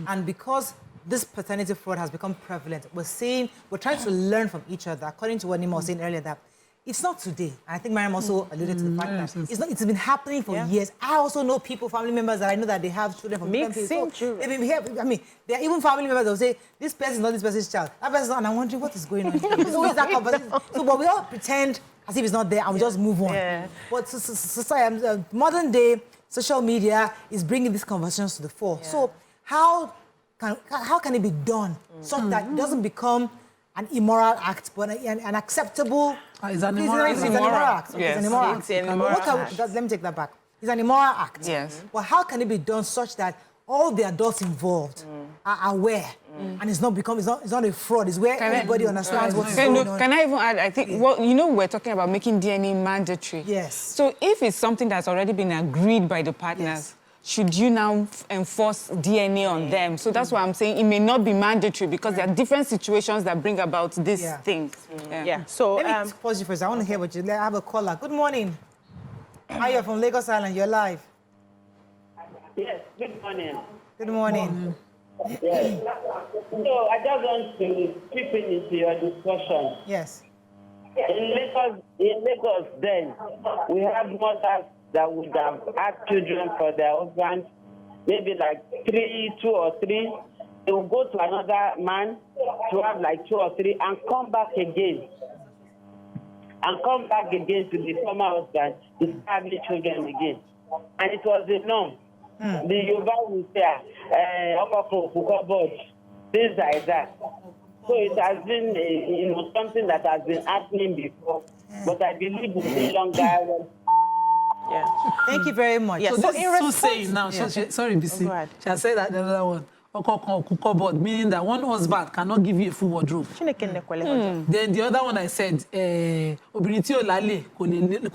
And because this paternity fraud has become prevalent, we're trying to learn from each other, according to what Nima was saying earlier, that it's not today. And I think Mariam also alluded to the fact that it's been happening for years. I also know family members that I know that they have children from different places. Mixing children. There are even family members that will say, this person is not this person's child. That person is not, and I'm wondering what is going on here. There's always that conversation. So, but we all pretend as if it's not there and we just move on. Yeah. But society, modern day social media is bringing these conversations to the fore. Yeah. So how can it be done so that it doesn't become an immoral act, but an acceptable... It's an immoral It's an immoral act. Yes. It's an immoral It's act. an immoral act. Let me take that back. It's an immoral act. Yes. But how can it be done such that all the adults involved are aware and it's not a fraud? It's where everybody understands what's going on. Can I even add, I think, we're talking about making DNA mandatory. Yes. So if it's something that's already been agreed by the partners, should you now enforce DNA on them? So that's why I'm saying it may not be mandatory because there are different situations that bring about these things. Yeah. So Let me pause you first. I want to hear what I have a caller. Good morning. Hi, you're from Lagos Island. You're live. Yes, good morning. Good morning. Yes. So I just want to chip into your discussion. Yes. In Lagos then, we have mothers that would have had children for their husband, maybe like 2 or 3. They will go to another man to have like 2 or 3 and come back again. And come back again to the former husband to start having children again. And it was the norm. The Yoruba will say, things like that. So it has been something that has been happening before. But I believe it's no longer. yeah. Thank you very much. Yes. So So this in is so response- saying now, sorry, BC. Go ahead. She has said that the other one, cupboard, meaning that one husband cannot give you a full wardrobe. Then the other one I said, obìnrin tí ò lálé kò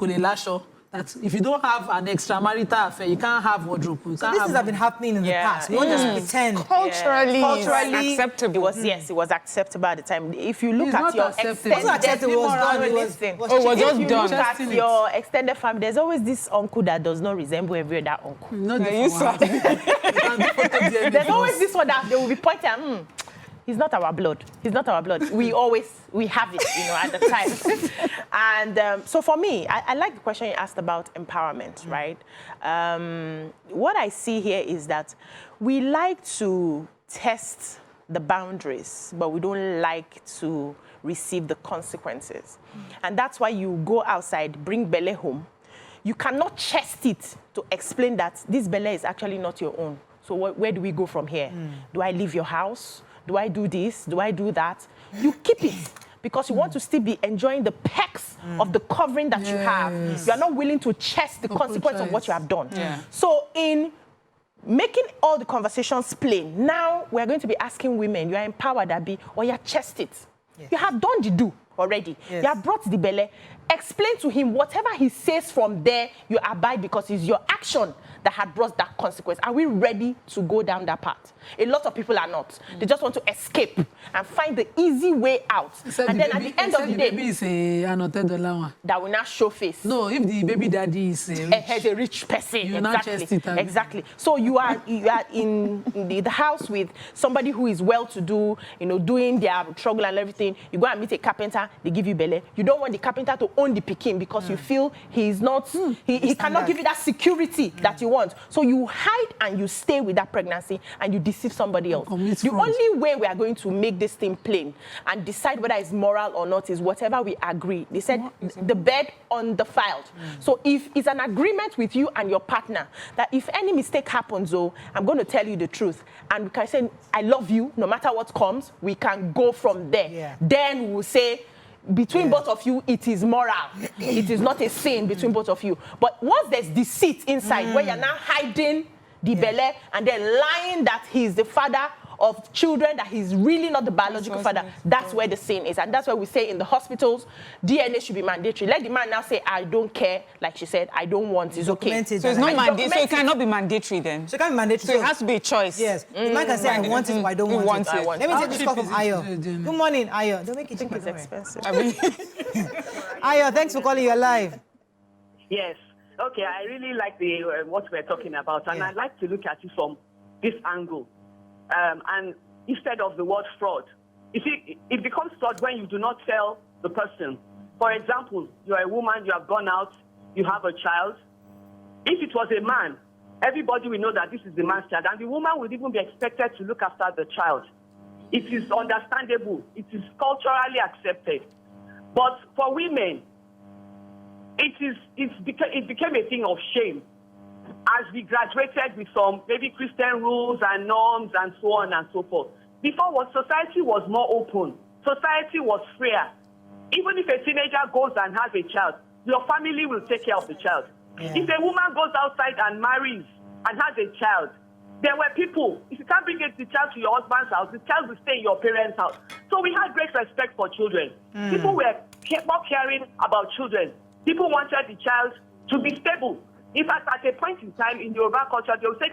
lè láṣọ. That if you don't have an extramarital affair, you can't have wardrobe. You So can't this have been happening in the Yeah. past. We won't just pretend. Culturally, Culturally, acceptable. It was acceptable at the time. If you look It's at not your acceptable. extended... It wasn't acceptable, it was done, it was- Listen, was Oh, it was if just you done. look at Testing it. your extended family, there's always this uncle that does not resemble every other uncle. Not Yeah, the you for saw house. You can do photo DNA There's for always us. this one that they will be pointing, he's not our blood. He's not our blood. We have it, at the time. And so for me, I like the question you asked about empowerment, right? What I see here is that we like to test the boundaries, but we don't like to receive the consequences. And that's why you go outside, bring Bele home. You cannot chest it to explain that this Bele is actually not your own. So where do we go from here? Do I leave your house? Do I do this? Do I do that? You keep it. because you want to still be enjoying the perks of the covering that you have. You are not willing to chest the consequence of what you have done. So in making all the conversations plain, now we're going to be asking women, you are empowered, Abi, or you chest it. You have done the do already. You have brought the belle. Explain to him whatever he says from there, you abide because it's your action that had brought that consequence. Are we ready to go down that path? A lot of people are not. They just want to escape and find the easy way out. And then at the end of the day, baby is that will not show face. No, if the baby daddy is a rich person, you not chest it. Exactly. So you are in the house with somebody who is well-to-do, doing their struggle and everything. You go and meet a carpenter, they give you belle. You don't want the carpenter to own the pikin because you feel he is not, he cannot give you that security that you want. So you hide and you stay with that pregnancy and you deceive somebody else. The only way we are going to make this thing plain and decide whether it's moral or not is whatever we agree. They said the bed on the filed. So if it's an agreement with you and your partner that if any mistake happens, I'm going to tell you the truth. And we can say, I love you, no matter what comes, we can go from there. Then we'll say, between both of you, it is moral. It is not a sin between both of you. But once there's deceit inside, where you're now hiding the belle and then lying that he's the father of children, that he's really not the biological father, that's where the sin is. And that's why we say in the hospitals, DNA should be mandatory. Let the man now say, I don't care, like she said, I don't want, it's okay. So it's not mandatory, so it cannot be mandatory then? So it can't be mandatory. So it has to be a choice. Yes. The man can say, I want it or I don't want it. Let me take this call from Ayo. Good morning, Ayo. Don't make it cheaper. It's expensive. Ayo, thanks for calling. You're live. Yes. Okay, I really like the what we're talking about, and I'd like to look at it from this angle. And instead of the word fraud, you see, it becomes fraud when you do not tell the person. For example, you're a woman, you have gone out, you have a child. If it was a man, everybody will know that this is the man's child, and the woman would even be expected to look after the child. It is understandable. It is culturally accepted. But for women, it became a thing of shame as we graduated with some maybe Christian rules and norms and so on and so forth. Before, society was more open. Society was freer. Even if a teenager goes and has a child, your family will take care of the child. If a woman goes outside and marries and has a child, there were people, if you can't bring the child to your husband's house, the child will stay in your parents' house. So we had great respect for children. People were more caring about children. People wanted the child to be stable. In fact, at a point in time in the Yoruba culture, they will say,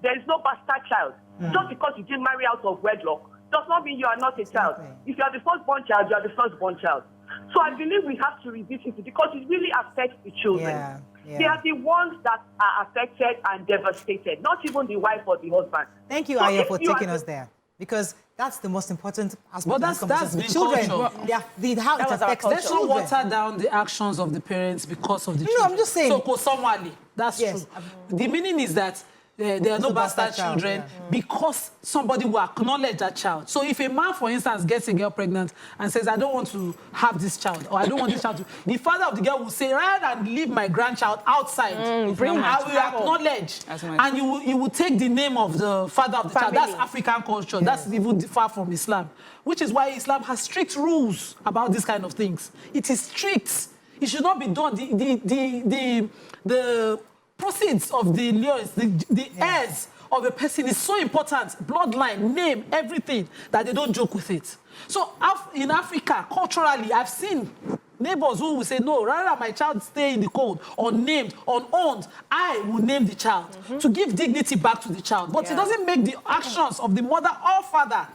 there is no bastard child. Just because you didn't marry out of wedlock does not mean you are not a child. If you are the firstborn child, you are the firstborn child. So I believe we have to revisit it because it really affects the children. They are the ones that are affected and devastated, not even the wife or the husband. Thank you, Aya, for taking us there. Because that's the most important aspect. But that's the children. How it affects Let's not water down the actions of the parents because of the children. No, I'm just saying. So, Kosomwali, that's true. The meaning is that there are no bastard children because somebody will acknowledge that child. So if a man, for instance, gets a girl pregnant and says, I don't want to have this child, or I don't want this child to, the father of the girl will say, rather than leave my grandchild outside, I will acknowledge. And you will take the name of the father of the child. That's African culture. That's even far from Islam, which is why Islam has strict rules about these kind of things. It is strict. It should not be done. The proceeds of the lawyers, the heirs of a person is so important, bloodline, name, everything, that they don't joke with it. So in Africa, culturally, I've seen neighbors who will say, no, rather my child stay in the cold, unnamed, unowned, I will name the child to give dignity back to the child. But it doesn't make the actions of the mother or father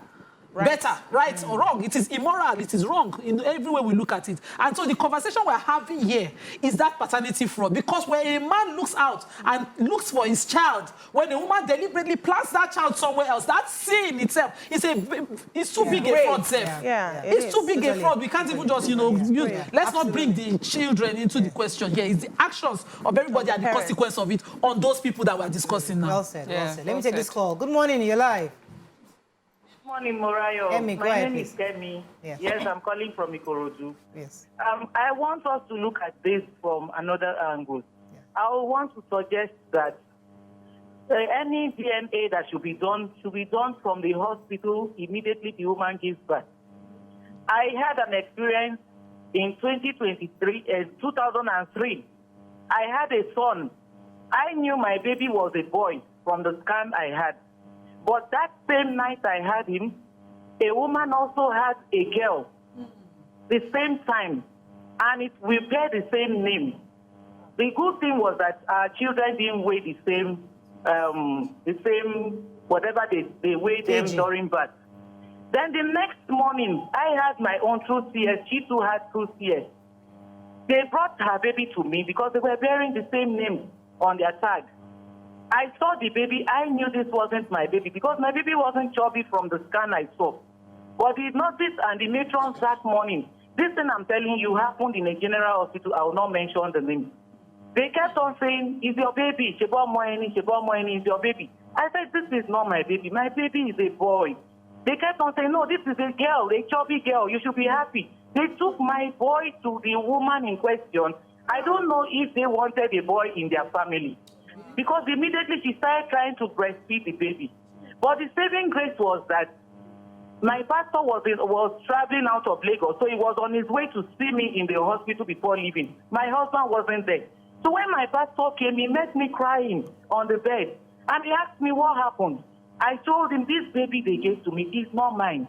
better, right or wrong. It is immoral, it is wrong in every way we look at it. And so the conversation we're having here is that paternity fraud. Because when a man looks out and looks for his child, when a woman deliberately plants that child somewhere else, that sin itself is too big a fraud, it's too big a fraud. We can't even just, let's not bring the children into the question here. It's the actions of everybody and the consequence of it on those people that we're discussing now. Well said, well said. Let me take this call. Good morning, you're live. Good morning, Morayo. Emi, my name is Kemi. Yes, I'm calling from Ikorodu. Yes. I want us to look at this from another angle. I want to suggest that any DNA that should be done from the hospital immediately the woman gives birth. I had an experience in 2003. I had a son. I knew my baby was a boy from the scan I had. But that same night I had him, a woman also had a girl, the same time, and we bear the same name. The good thing was that our children didn't weigh the same whatever they weighed them during birth. Then the next morning, I had my own 2 CS. She too had 2 CS. They brought her baby to me because they were bearing the same name on their tag. I saw the baby. I knew this wasn't my baby because my baby wasn't chubby from the scan I saw. But the nurses and the matrons that morning, this thing I'm telling you happened in a general hospital. I will not mention the name. They kept on saying, "Is your baby? Shebo Moeni, is your baby." I said, "This is not my baby. My baby is a boy." They kept on saying, "No, this is a girl, a chubby girl. You should be happy." They took my boy to the woman in question. I don't know if they wanted a boy in their family, because immediately she started trying to breastfeed the baby. But the saving grace was that my pastor was traveling out of Lagos, so he was on his way to see me in the hospital before leaving. My husband wasn't there. So when my pastor came, he met me crying on the bed, and he asked me what happened. I told him, "This baby they gave to me is not mine."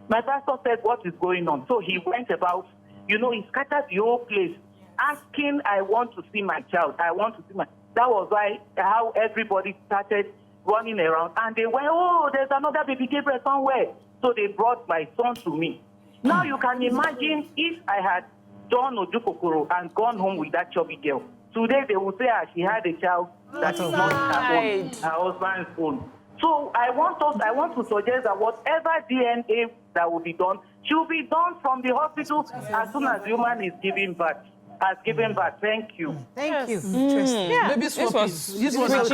My pastor said, "What is going on?" So he went about, he scattered the whole place, asking, "I want to see my child. I want to see my..." That was how everybody started running around. And they went, "Oh, there's another baby Gabriel somewhere." So they brought my son to me. Now you can imagine if I had done Ojukokoro and gone home with that chubby girl. Today they would say she had a child that is not her husband's own. So I want to suggest that whatever DNA that will be done should be done from the hospital as soon as the woman is giving birth. Has given birth. Thank you. Thank you. Interesting. Yeah. Maybe swapping. This was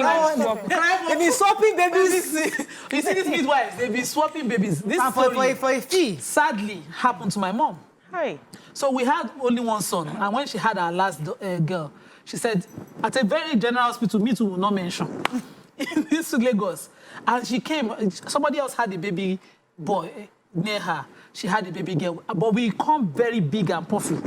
They've been swapping babies. You see these midwives, they've been swapping babies. This And story for a fee. sadly happened to my mom. Hi. So we had only one son, and when she had her last girl, she said, at a very general hospital, me too will not mention, in this Lagos, and she came, somebody else had a baby boy near her. She had a baby girl, but we come very big and puffy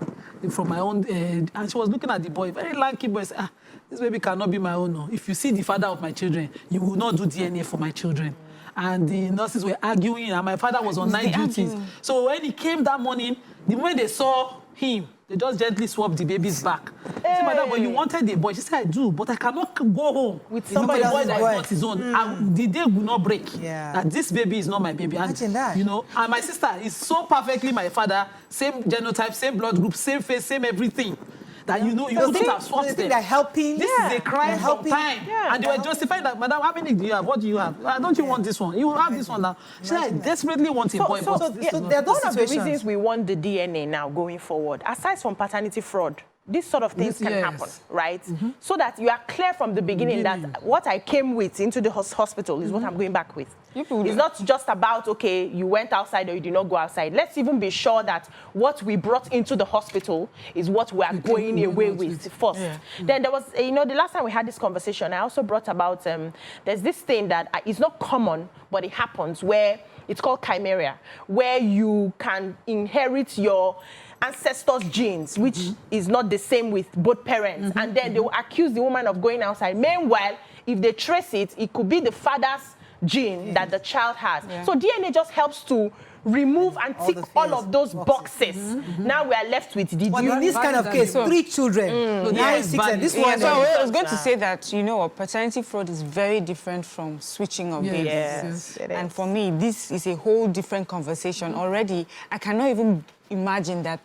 from my own, and she was looking at the boy, very lanky boy, said, this baby cannot be my own. No. If you see the father of my children, you will not do DNA for my children. And the nurses were arguing, and my father was on night duties. So when he came that morning, the moment they saw him, they just gently swapped the baby's back. Hey. She said, "Madam, but you wanted the boy." She said, "I do, but I cannot go home with somebody boy that is not his own." The day will not break. That this baby is not my baby. And, that. And my sister is so perfectly my father, same genotype, same blood group, same face, same everything. That you couldn't have swapped them. They're helping. This is a crime of time. And they were justifying that, "Madam, how many do you have? What do you have? Don't you want this one? You will have this one now." She said, "I desperately want a boy." One of the reasons we want the DNA now going forward, aside from paternity fraud, these sort of things can happen, right? So that you are clear from the beginning that what I came with into the hospital is what I'm going back with. It's not just about, okay, you went outside or you did not go outside. Let's even be sure that what we brought into the hospital is what we are going away with first. Then there was, the last time we had this conversation, I also brought about, there's this thing that is not common, but it happens, where it's called chimera, where you can inherit your ancestors' genes, which is not the same with both parents. And then they will accuse the woman of going outside. Meanwhile, if they trace it, it could be the father's gene that the child has. So DNA just helps to remove and tick all of those boxes. Now we are left with the But in this kind of case, 3 children. 9, 6, and this one. So I was going to say that, paternity fraud is very different from switching of babies. Yes, and for me, this is a whole different conversation. Already, I cannot even imagine that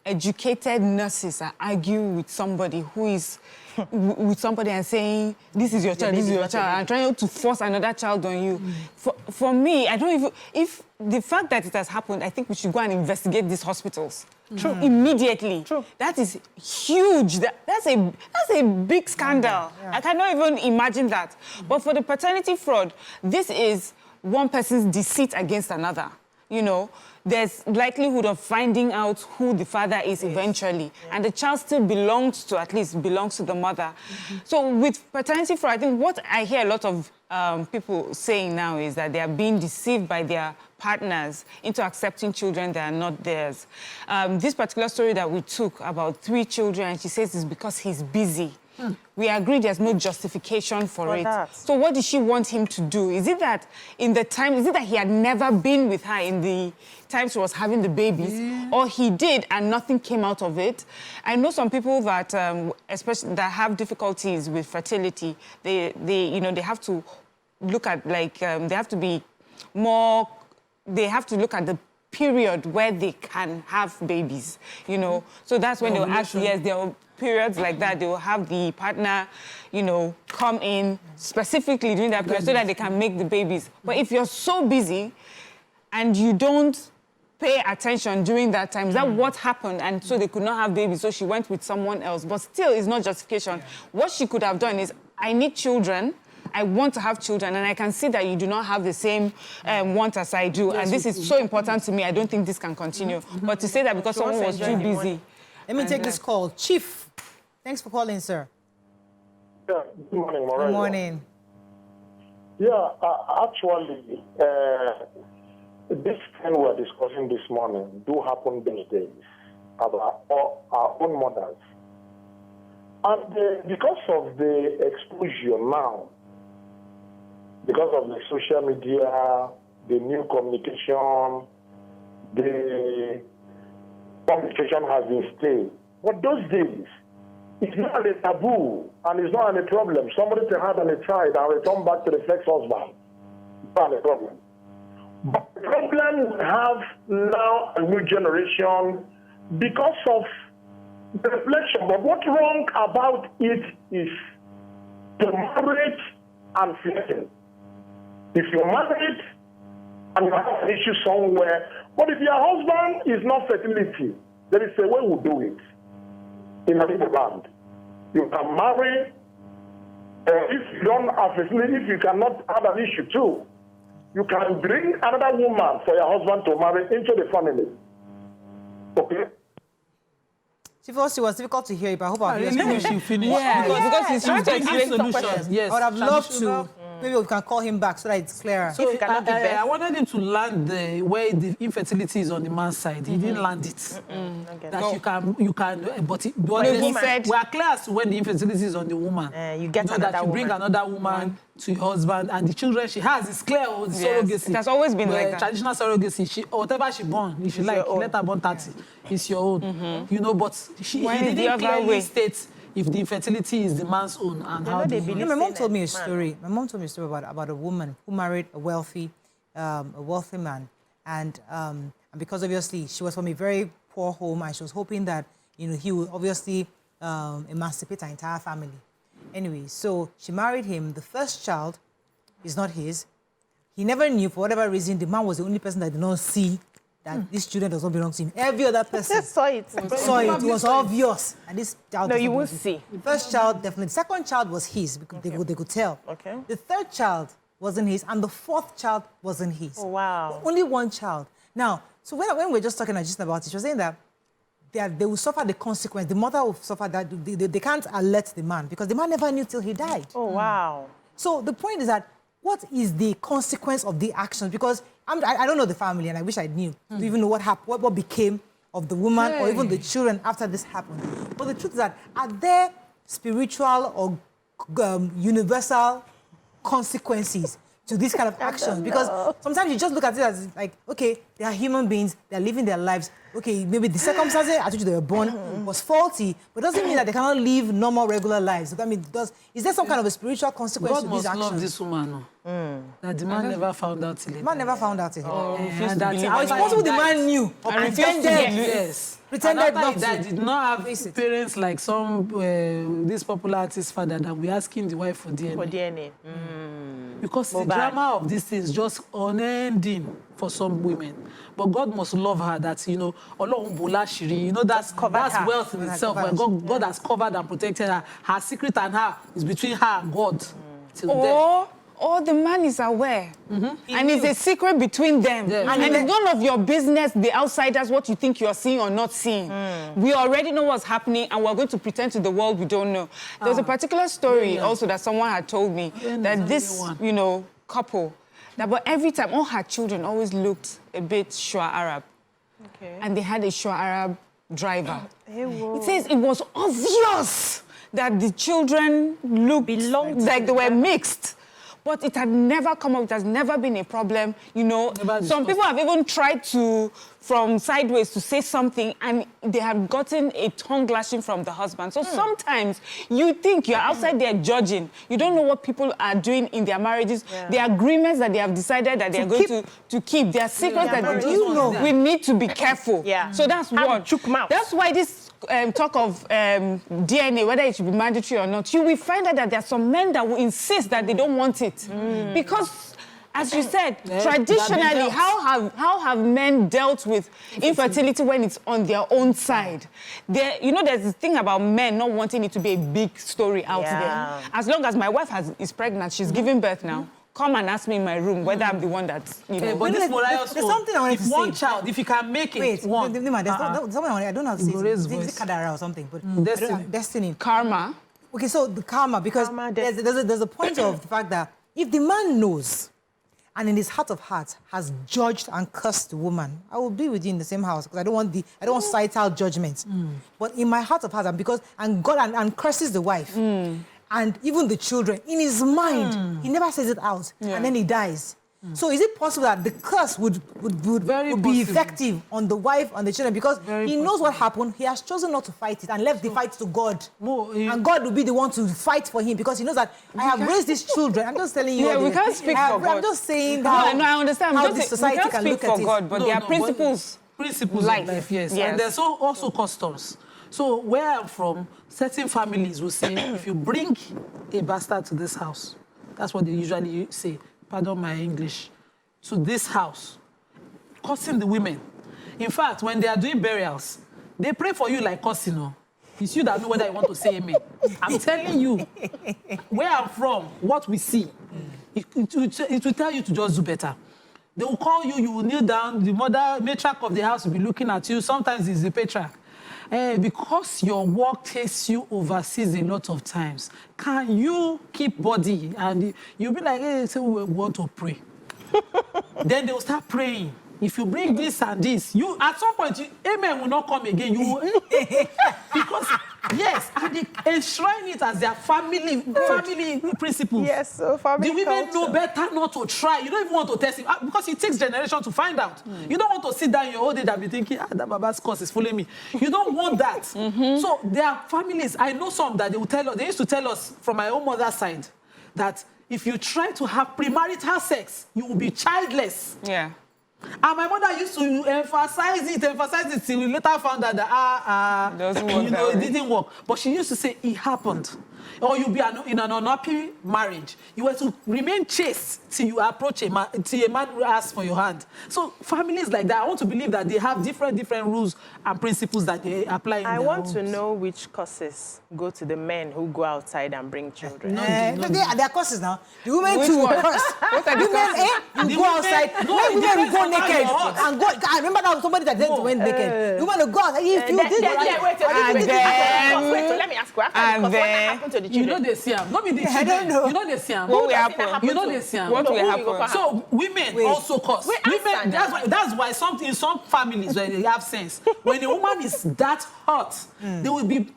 educated nurses are arguing with somebody who is with somebody and saying, "This is your child, this is your child," and trying to force another child on you. For me, I don't even, if the fact that it has happened, I think we should go and investigate these hospitals. Immediately. That is huge. That's a big scandal. I cannot even imagine that. But for the paternity fraud, this is one person's deceit against another. There's likelihood of finding out who the father is eventually. And the child still belongs to the mother. So with paternity fraud, I think what I hear a lot of people saying now is that they are being deceived by their partners into accepting children that are not theirs. This particular story that we took about 3 children, and she says it's because he's busy. We agree there's no justification for it. that. So what did she want him to do? Is it that he had never been with her in the time she was having the babies? Or he did and nothing came out of it? I know some people that, especially that have difficulties with fertility, they have to look at, like, they have to look at the period where they can have babies, So that's when they'll ask, yes, there are periods like that. They will have the partner, come in specifically during that period so that they can make the babies. But if you're so busy and you don't pay attention during that time, is that what happened? And so they could not have babies, so she went with someone else. But still, it's not justification. What she could have done is, I need children, I want to have children, and I can see that you do not have the same want as I do. And this is so important to me. I don't think this can continue. But to say that because someone was too busy. Let me take this call. Chief, thanks for calling, sir. Yeah, good morning, Maria. Good morning. Yeah, actually, this thing we're discussing this morning do happen these days about our own mothers. And because of the exposure now, because of the social media, the new communication, the communication has been stayed. But those days, it's not a taboo and it's not a problem. Somebody to have a child and return back to the sex husband. It's not a problem. But the problem we have now, a new generation, because of the reflection. But what's wrong about it is the marriage and flirting. If you're married and you have an issue somewhere, but if your husband is not fertility, there is a way we do it in a little land. You can marry, if you don't have fertility, if you cannot have an issue too, you can bring another woman for your husband to marry into the family. Okay? Chief, also, it was difficult to hear you, but I hope our viewers Maybe she finished. Because he's trying to Give explain some solutions. questions. Yes. I would have loved to. Maybe we can call him back so that it's clearer. So you cannot give birth. I wanted him to land where the infertility is on the man's side. He didn't land it. That you can, but he said we are clear as to when the infertility is on the woman. You get another that you bring woman. another woman to your husband, and the children she has is clear. Surrogacy. It has always been like that. Traditional surrogacy. Whatever she born, if you like, let her born 30. It's your own. But he didn't clearly state if the infertility is the man's own and how they believe. My mom told me a story. My mom told me a story about a woman who married a wealthy man, and because obviously she was from a very poor home, and she was hoping that he would obviously emancipate her entire family. Anyway, so she married him. The first child is not his. He never knew, for whatever reason, the man was the only person that did not see that this children does not belong to him. Every other person saw it. It was obvious. And this child No, you won't see. The first child, definitely. The second child was his, because they could tell. Okay. The third child wasn't his, and the fourth child wasn't his. Oh, wow. Only one child. Now, so when we were just talking just about it, she was saying that they will suffer the consequence. The mother will suffer that. They can't alert the man, because the man never knew till he died. Oh, wow. So the point is that, what is the consequence of the actions? Because I don't know the family, and I wish I knew to even know what happened, what became of the woman or even the children after this happened. But the truth is that, are there spiritual or universal consequences to this kind of actions? Because sometimes you just look at it as like, okay, they are human beings, they're living their lives. Okay, maybe the circumstances at which they were born was faulty, but it doesn't mean that they cannot live normal, regular lives. I mean, is there some kind of a spiritual consequence to these actions? God must love this woman. That the man never found out till later. The man never found out till later. And that it's possible the man knew or pretended. Yes. Pretended not that to. did not have parents like some this popular artist father that we asking the wife for DNA. For DNA. Because the drama of this is just unending for some women. But God must love her that, Ọlọ́run bò láṣìírí, that's wealth in itself. Where God has covered and protected her. Her secret and her is between her and God till death. Or the man is aware. And it's a secret between them. Yeah. And it's none of your business, the outsiders, what you think you're seeing or not seeing. We already know what's happening, and we're going to pretend to the world we don't know. There's a particular story also that someone had told me, that this, couple, But every time, all her children always looked a bit Shua Arab. Okay. And they had a Shua Arab driver. Hey, whoa. It says it was obvious that the children looked like they were mixed. But it had never come up. It has never been a problem. You know, some people have even tried to, from sideways, to say something, and they have gotten a tongue lashing from the husband. So sometimes you think you're outside there judging. You don't know what people are doing in their marriages. The agreements that they have decided that they are going to keep. Their secrets that they do. We need to be careful. Yeah. So that's one. That's why this talk of DNA, whether it should be mandatory or not, you will find out that there are some men that will insist that they don't want it. Because, as you said, traditionally, how have men dealt with infertility when it's on their own side? You know, there's this thing about men not wanting it to be a big story out there. As long as my wife is pregnant, she's giving birth now. Come and ask me in my room whether I'm the one that's, you know. But this Morayo's there's something I wanted to say. One child, if you can make it, Wait, one. there's something I don't know how to say it. Is it Kadara or something? But Destiny. Destiny. Karma. Okay, so the karma, because there's a point of the fact that if the man knows and in his heart of hearts has judged and cursed the woman, I will be with you in the same house because I don't want societal judgment. But in my heart of hearts, and God and curses the wife. And even the children, in his mind, he never says it out, and then he dies. So is it possible that the curse would be effective on the wife and the children because he knows what happened, he has chosen not to fight it and left the fight to God. And God will be the one to fight for him because he knows that I have raised these children. I'm just telling you. Yeah, we can't speak for God. I'm just saying No, I understand. how the society can look at it. We can't speak for God, but there are principles. Principles of life, yes. And there's also customs. So where I'm from, certain families will say, if you bring a bastard to this house, that's what they usually say, pardon my English, to this house, cursing the women. In fact, when they are doing burials, they pray for you like cursing. No? It's you that know whether you want to say amen. I'm telling you, where I'm from, what we see, it will tell you to just do better. They will call you, you will kneel down, the matriarch of the house will be looking at you. Sometimes it's the patriarch. Because your work takes you overseas a lot of times, can you keep body? And you'll be like, hey, say we want to pray. Then they'll start praying. If you bring this and this, you at some point, amen will not come again. You will, because yes, and they enshrine it as their family principles. Yes, so family the women culture. know better not to try. You don't even want to test it because it takes generation to find out. You don't want to sit down in your old age and be thinking, that Baba's curse is fooling me. You don't want that. So there are families. I know some that they will tell us. They used to tell us from my own mother's side that if you try to have premarital sex, you will be childless. Yeah. And my mother used to emphasize it till we later found out that doesn't work it didn't work. But she used to say it happened. Or you'll be in an unhappy marriage. You were to remain chaste till you approach till a man asks for your hand. So families like that, I want to believe that they have different rules and principles that they apply in their I want homes. to know which curses go to the men who go outside and bring children. There are curses now. The women Which too one? curse. What are the curses? You go outside. Women will go naked and go. I remember that somebody that went naked. You want to go outside. If you did Wait, let me ask you. After the curse, what happened to the children? You know they see them. Not be the children. I don't know. You know they see them. What will happen? You know they see them. What will happen? So women also curse. Women, that's why in some families where they have sense, when a woman is that hot, they will be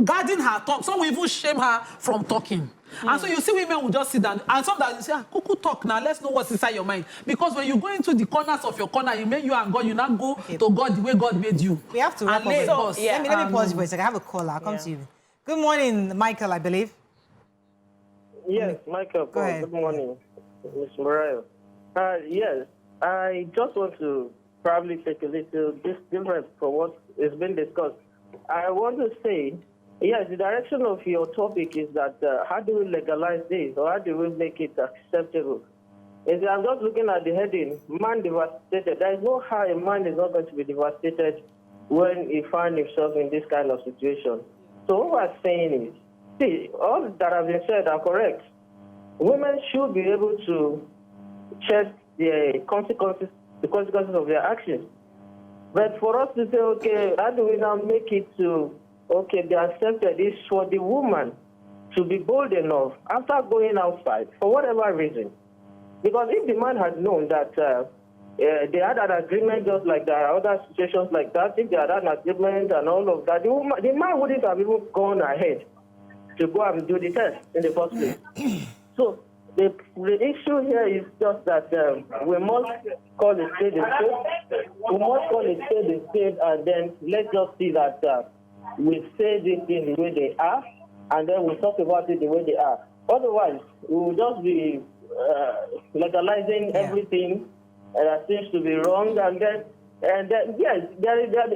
guarding her tongue. Some will even shame her from talking. And so you see women will just sit down, and sometimes you say, Kuku, talk now, let's know what's inside your mind. Because when you go into the corners of your corner, you make you and God, you now go to God the way God made you. We have to wrap up. Let me pause you for a second. I have a call. I'll come to you. Good morning, Michael, I believe. Yes, Michael. Go ahead. Good morning, Ms. Morales. Yes, I just want to probably take a little different from what has been discussed. I want to say, yes, the direction of your topic is that how do we legalize this or how do we make it acceptable? I'm just looking at the heading, man devastated. There is no how a man is not going to be devastated when he finds himself in this kind of situation. So what we're saying is, see, all that have been said are correct. Women should be able to check the consequences of their actions. But for us to say, okay, how do we now make it to, okay, be accepted, is for the woman to be bold enough, after going outside, for whatever reason, Because if the man had known that they had an agreement just like there are other situations like that, if they had an agreement and all of that, the man wouldn't have even gone ahead to go and do the test in the first place. So the issue here is just that we must call a spade a spade. We must call a spade a spade, and then let's just see that we say these things the way they are, and then we talk about it the way they are. Otherwise, we will just be legalizing everything that seems to be wrong, and then yes,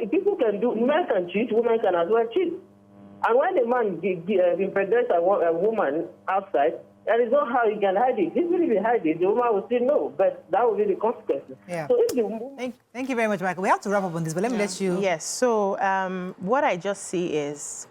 people can do. Men can cheat, women can as well cheat. And when a man impregnates a woman outside, there is no how he can hide it. Even if he hide it, the woman will still know, but that will be the consequences. Yeah. So if Thank you very much, Michael. We have to wrap up on this, but let me let you. Yes, so what I just see is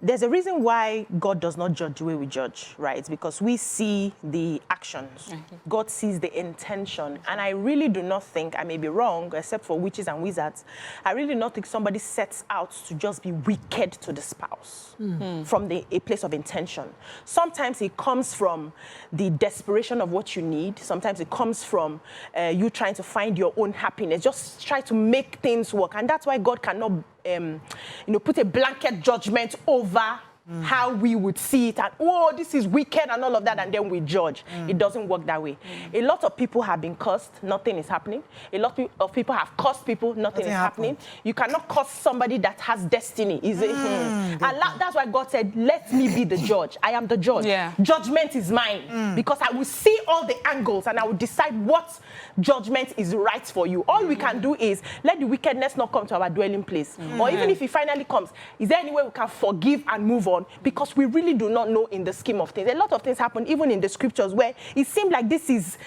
there's a reason why God does not judge the way we judge, right? Because we see the actions. God sees the intention. And I really do not think, I may be wrong, except for witches and wizards, I really do not think somebody sets out to just be wicked to the spouse from a place of intention. Sometimes it comes from the desperation of what you need. Sometimes it comes from you trying to find your own happiness. Just try to make things work. And that's why God cannot put a blanket judgment over how we would see it, and this is wicked and all of that, and then we judge. It doesn't work that way. A lot of people have been cursed, nothing is happening. A lot of people have cursed people, nothing is happening. You cannot curse somebody that has destiny. And that's why God said, let me be the judge. I am the judge. Judgment is mine, because I will see all the angles and I will decide what judgment is right for you. All we can do is let the wickedness not come to our dwelling place. Or even if it finally comes, is there any way we can forgive and move on? Because we really do not know in the scheme of things. A lot of things happen even in the scriptures where it seemed like this is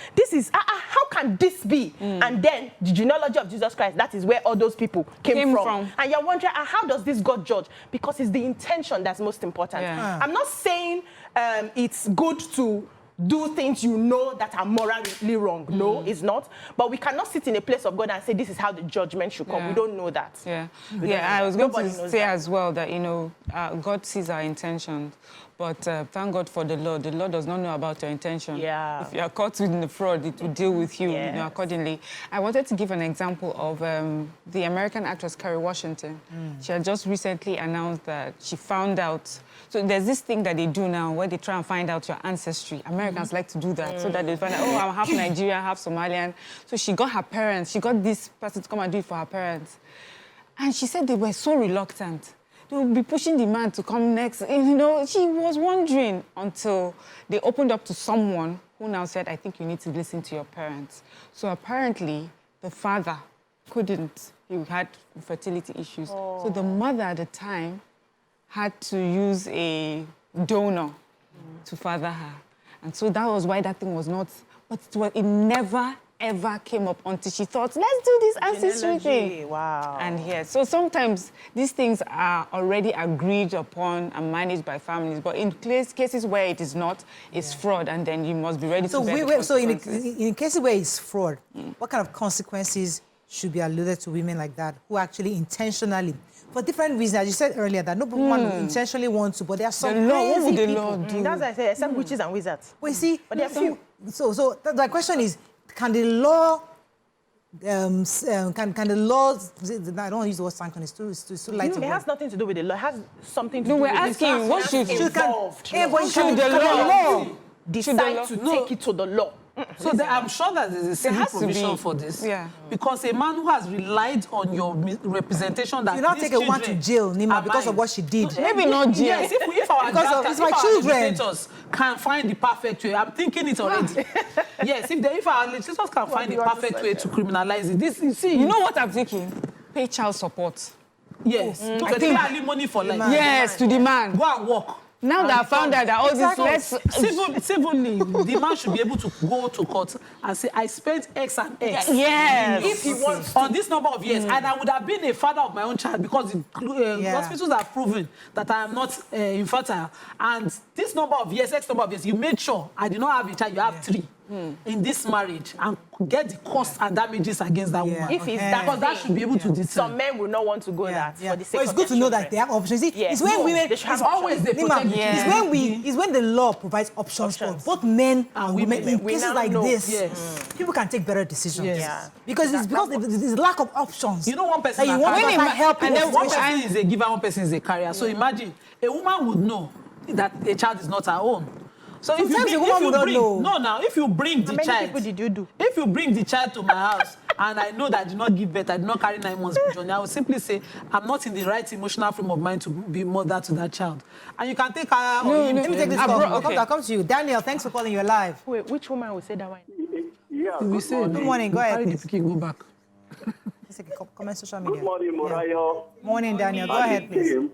how can this be? And then the genealogy of Jesus Christ, that is where all those people came from. And you're wondering, how does this God judge? Because it's the intention that's most important. I'm not saying it's good to do things you know that are morally wrong. No, it's not. But we cannot sit in a place of God and say this is how the judgment should come. We don't know that. I was going to say as well that, God sees our intentions. But thank God for the Lord. The Lord does not know about your intention. If you are caught in the fraud, it will deal with you, accordingly. I wanted to give an example of the American actress Kerry Washington. She had just recently announced that she found out. So there's this thing that they do now where they try and find out your ancestry. Americans like to do that so that they find out, I'm half Nigerian, half Somalian. So she got her parents. She got this person to come and do it for her parents. And she said they were so reluctant. They would be pushing the man to come next. She was wondering until they opened up to someone who now said, I think you need to listen to your parents. So apparently, the father couldn't. He had fertility issues. So the mother at the time had to use a donor to father her. And so that was why that thing was not... But it never, ever came up until she thought, let's do this ancestry thing. Wow. And so sometimes these things are already agreed upon and managed by families, but in cases where it is not, it's fraud, and then you must be ready to bear the consequences. So in cases where it's fraud, what kind of consequences should be alluded to women like that who actually intentionally, for different reasons, as you said earlier, that no one will intentionally want to, but there are some what would the people. law do? That's what I say, except witches and wizards. Well, see, but there are few. So the question is, can the law, can the law, I don't want to use the word sanction, it's too light. It has nothing to do with the law. It has something to do we're with asking, what should involved. Should the law decide to take it to the law? So I'm sure that there's a civil provision for this. Because a man who has relied on your representation that you not take a woman to jail, Nima, because of what she did. Maybe not jail. Yes, if our legislators can find the perfect way, I'm thinking it already. Yes, if our legislators can find the perfect way to criminalize it, this you know what I'm thinking? Pay child support. Yes, to pay money for life. Yes, to the man. Go and work. Now that I found out that all this civilly, the man should be able to go to court and say, I spent X and X. Yes. If he wants on this number of years, and I would have been a father of my own child because the hospitals have proven that I am not infertile. And this number of years, X number of years, you made sure I did not have a child, you have 3. in this marriage and get the costs and damages against that woman. If it's that, because that should be able to determine. Some men will not want to go that for the sake But it's of good their to know children. that they have options. See, Yes. it's when women, they should have It's always options. the Nima, protect. it's when the law provides options for both men and women. In We cases now like know. this, people can take better decisions. Yes. Yeah. Because it's because there's lack of options. You know, one person That you that want carries- to help and in then a one situation. person is a giver, one person is a carrier. So imagine a woman would know that a child is not her own. So if Sometimes you a woman would not bring, know. No, now if you bring the How many child, people did you do? if you bring the child to my house and I know that I did not give birth, I did not carry 9 months journey, I will simply say I'm not in the right emotional frame of mind to be mother to that child. And you can take her or him. Let me take this to call. any- I'll come to you. Daniel, thanks for calling. You're live. Wait, which woman will say that one? Yeah, We say, Good morning. Go ahead, carry the please. pikin, go back. Let's take a comment social media. Good morning, Morayo. Morning, Daniel. Go ahead, please.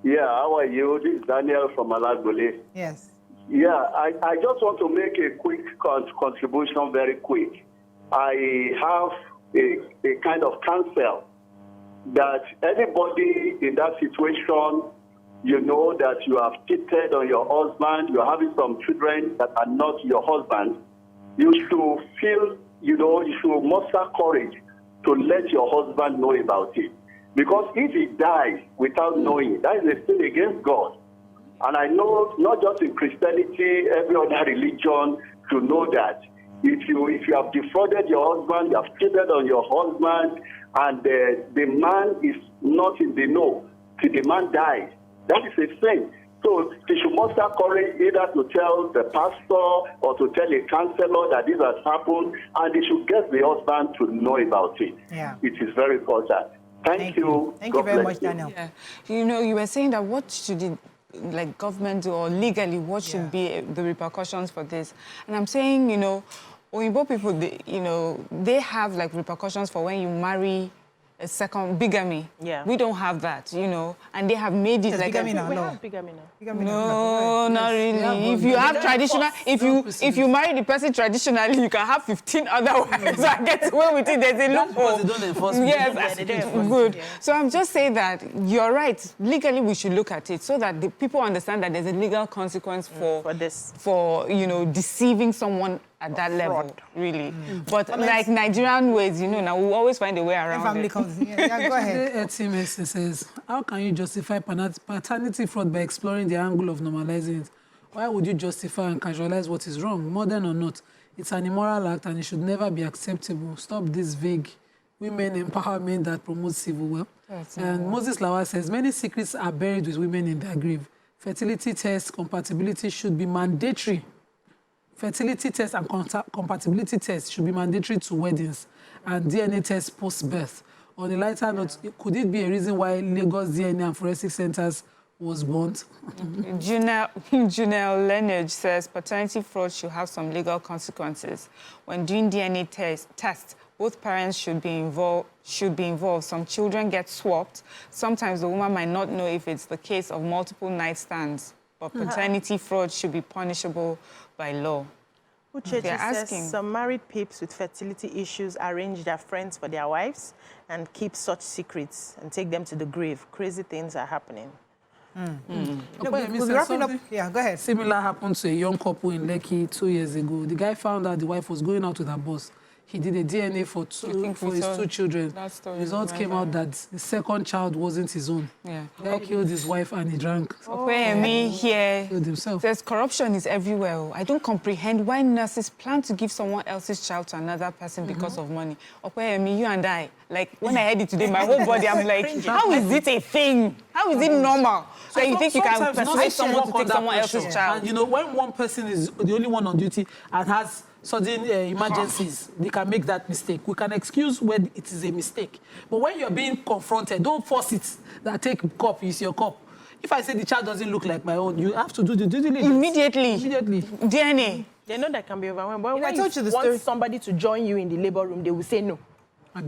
Yeah, how are you? This is Daniel from Alagbole. Yes. Yeah, I just want to make a quick contribution, very quick. I have a kind of counsel that anybody in that situation, you know that you have cheated on your husband, you're having some children that are not your husband, you should feel, you should muster courage to let your husband know about it. Because if he dies without knowing, that is a sin against God. And I know not just in Christianity, every other religion to know that if you have defrauded your husband, you have cheated on your husband, and the man is not in the know till the man dies, that is a sin. So they should muster courage either to tell the pastor or to tell a counselor that this has happened, and they should get the husband to know about it. Yeah. It is very important. Thank you. Thank you God very bless much, Daniel. Yeah. You were saying that what should it, like government do, or legally, what should be the repercussions for this? And I'm saying, Oyinbo people, they have like repercussions for when you marry a second bigamy. Yeah. We don't have that, and they have made it Yes, like bigamy now. We No. have bigamy now. Bigamy No, not really. Yeah, If you have traditional, Self-precedence. if you marry the person traditionally, you can have 15 other wives and get away with it. There's a That's loophole. because they don't enforce it. Yes, Yeah, they don't enforce it, good. yeah. So I'm just saying that you're right. Legally, we should look at it so that the people understand that there's a legal consequence For this. for deceiving someone at that level, really. But like Nigerian ways, now we'll always find a way When around family it. comes in. Yeah, go ahead. TMS says, how can you justify paternity fraud by exploring the angle of normalizing it? Why would you justify and casualize what is wrong, modern or not? It's an immoral act and it should never be acceptable. Stop this vague women empowerment that promotes civil will. And Moses Lawal says, many secrets are buried with women in their grave. Fertility tests, compatibility should be mandatory. Fertility tests and compatibility tests should be mandatory to weddings and DNA tests post-birth. On a lighter note, could it be a reason why Lagos DNA and forensic centers was burnt? Junel Leonard says paternity fraud should have some legal consequences. When doing DNA tests, both parents should be involved. Some children get swapped. Sometimes the woman might not know if it's the case of multiple nightstands. But paternity fraud should be punishable by law. Uchechi They're says asking. some married peeps with fertility issues arrange their friends for their wives and keep such secrets and take them to the grave. Crazy things are happening. Okay, We'll be wrapping up. Yeah, go ahead. Similar happened to a young couple in Lekki 2 years ago. The guy found out the wife was going out with her boss. He did a DNA for his 2 children. that story. Results came out that the second child wasn't his own. Yeah. The guy killed his wife and he drank. Opeyemi here Killed himself. says corruption is everywhere. I don't comprehend why nurses plan to give someone else's child to another person because of money. Opeyemi, you and I, like when I heard it today, my whole body, I'm like, how is it a thing? How is it normal? So you think you can Sometimes persuade nurses someone to work take under someone else's pressure. child? And you know, when one person is the only one on duty and has sudden emergencies, they can make that mistake. We can excuse when it is a mistake. But when you're being confronted, don't force it. That take cup is your cup. If I say the child doesn't look like my own, you have to do the due diligence. Immediately. DNA. They know that can be overwhelmed. But I when told you the want story. somebody to join you in the labor room, they will say no.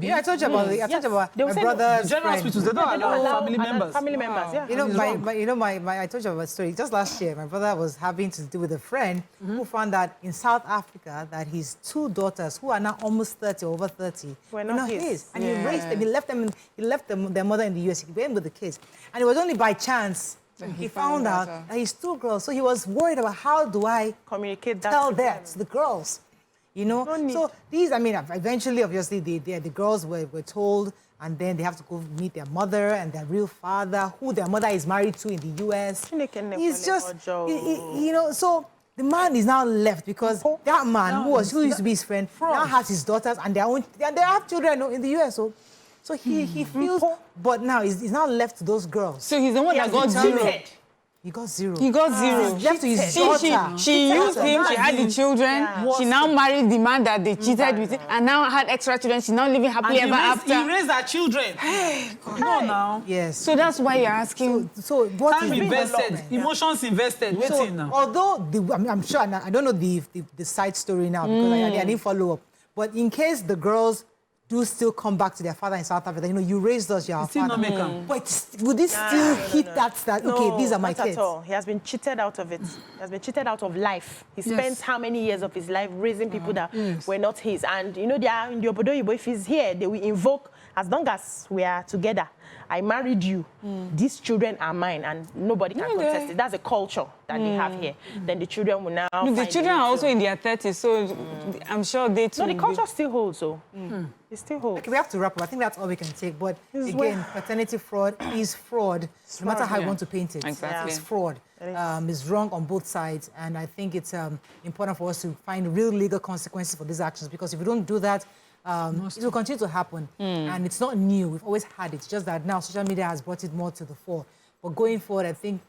Yeah, I told you about I told you about They will my say no. brother's General friend. hospitals, they don't allow family members. Family members, yeah. You know, It's wrong. I told you about a story. Just last year, my brother was having to do with a friend who found out in South Africa that his 2 daughters, who are now almost 30, over 30, Were not his. And he raised them. He left their mother in the US. He went with the kids. And it was only by chance he found out that his 2 girls. So he was worried about how do I Communicate that tell to that them. to the girls. You know? No need. So these, I mean, eventually, obviously, the girls were told, and then they have to go meet their mother and their real father, who their mother is married to in the US. It's just, you know, so the man is now left because that man who used to be his friend now has his daughters and their own, and they have children in the US. So he feels, but now he's now left to those girls. So he's the one that got zero. He got zero. He got zero. He's left to his daughter. She used him, she had the children. Yeah. She now married the man that they cheated with, and now had extra children. She's now living happily ever after. He raised her children. No, now. Yes. So that's why you're asking. So what time is invested, emotions invested, waiting now. Although, I'm sure, and I don't know the side story now because I didn't follow up, but in case the girls do still come back to their father in South Africa, you know, you raised us, you're our father. But would this still hit that, okay, these are my kids? Not at all. He has been cheated out of it. He has been cheated out of life. He spent how many years of his life raising people that were not his. And, you know, they are in the Obodo Yibo, if he's here, they will invoke, as long as we are together, I married you, these children are mine, and nobody can contest it. That's a culture that they have here. Then the children will now the children are also in their 30s, so I'm sure they too. No, the culture still holds, so it still holds. Okay, we have to wrap up. I think that's all we can take. But again, paternity fraud is fraud, no matter how you want to paint it. Exactly. It's fraud. It's wrong on both sides, and I think it's important for us to find real legal consequences for these actions, because if we don't do that, it will continue to happen. And it's not new. We've always had it. It's just that now social media has brought it more to the fore. But going forward, I think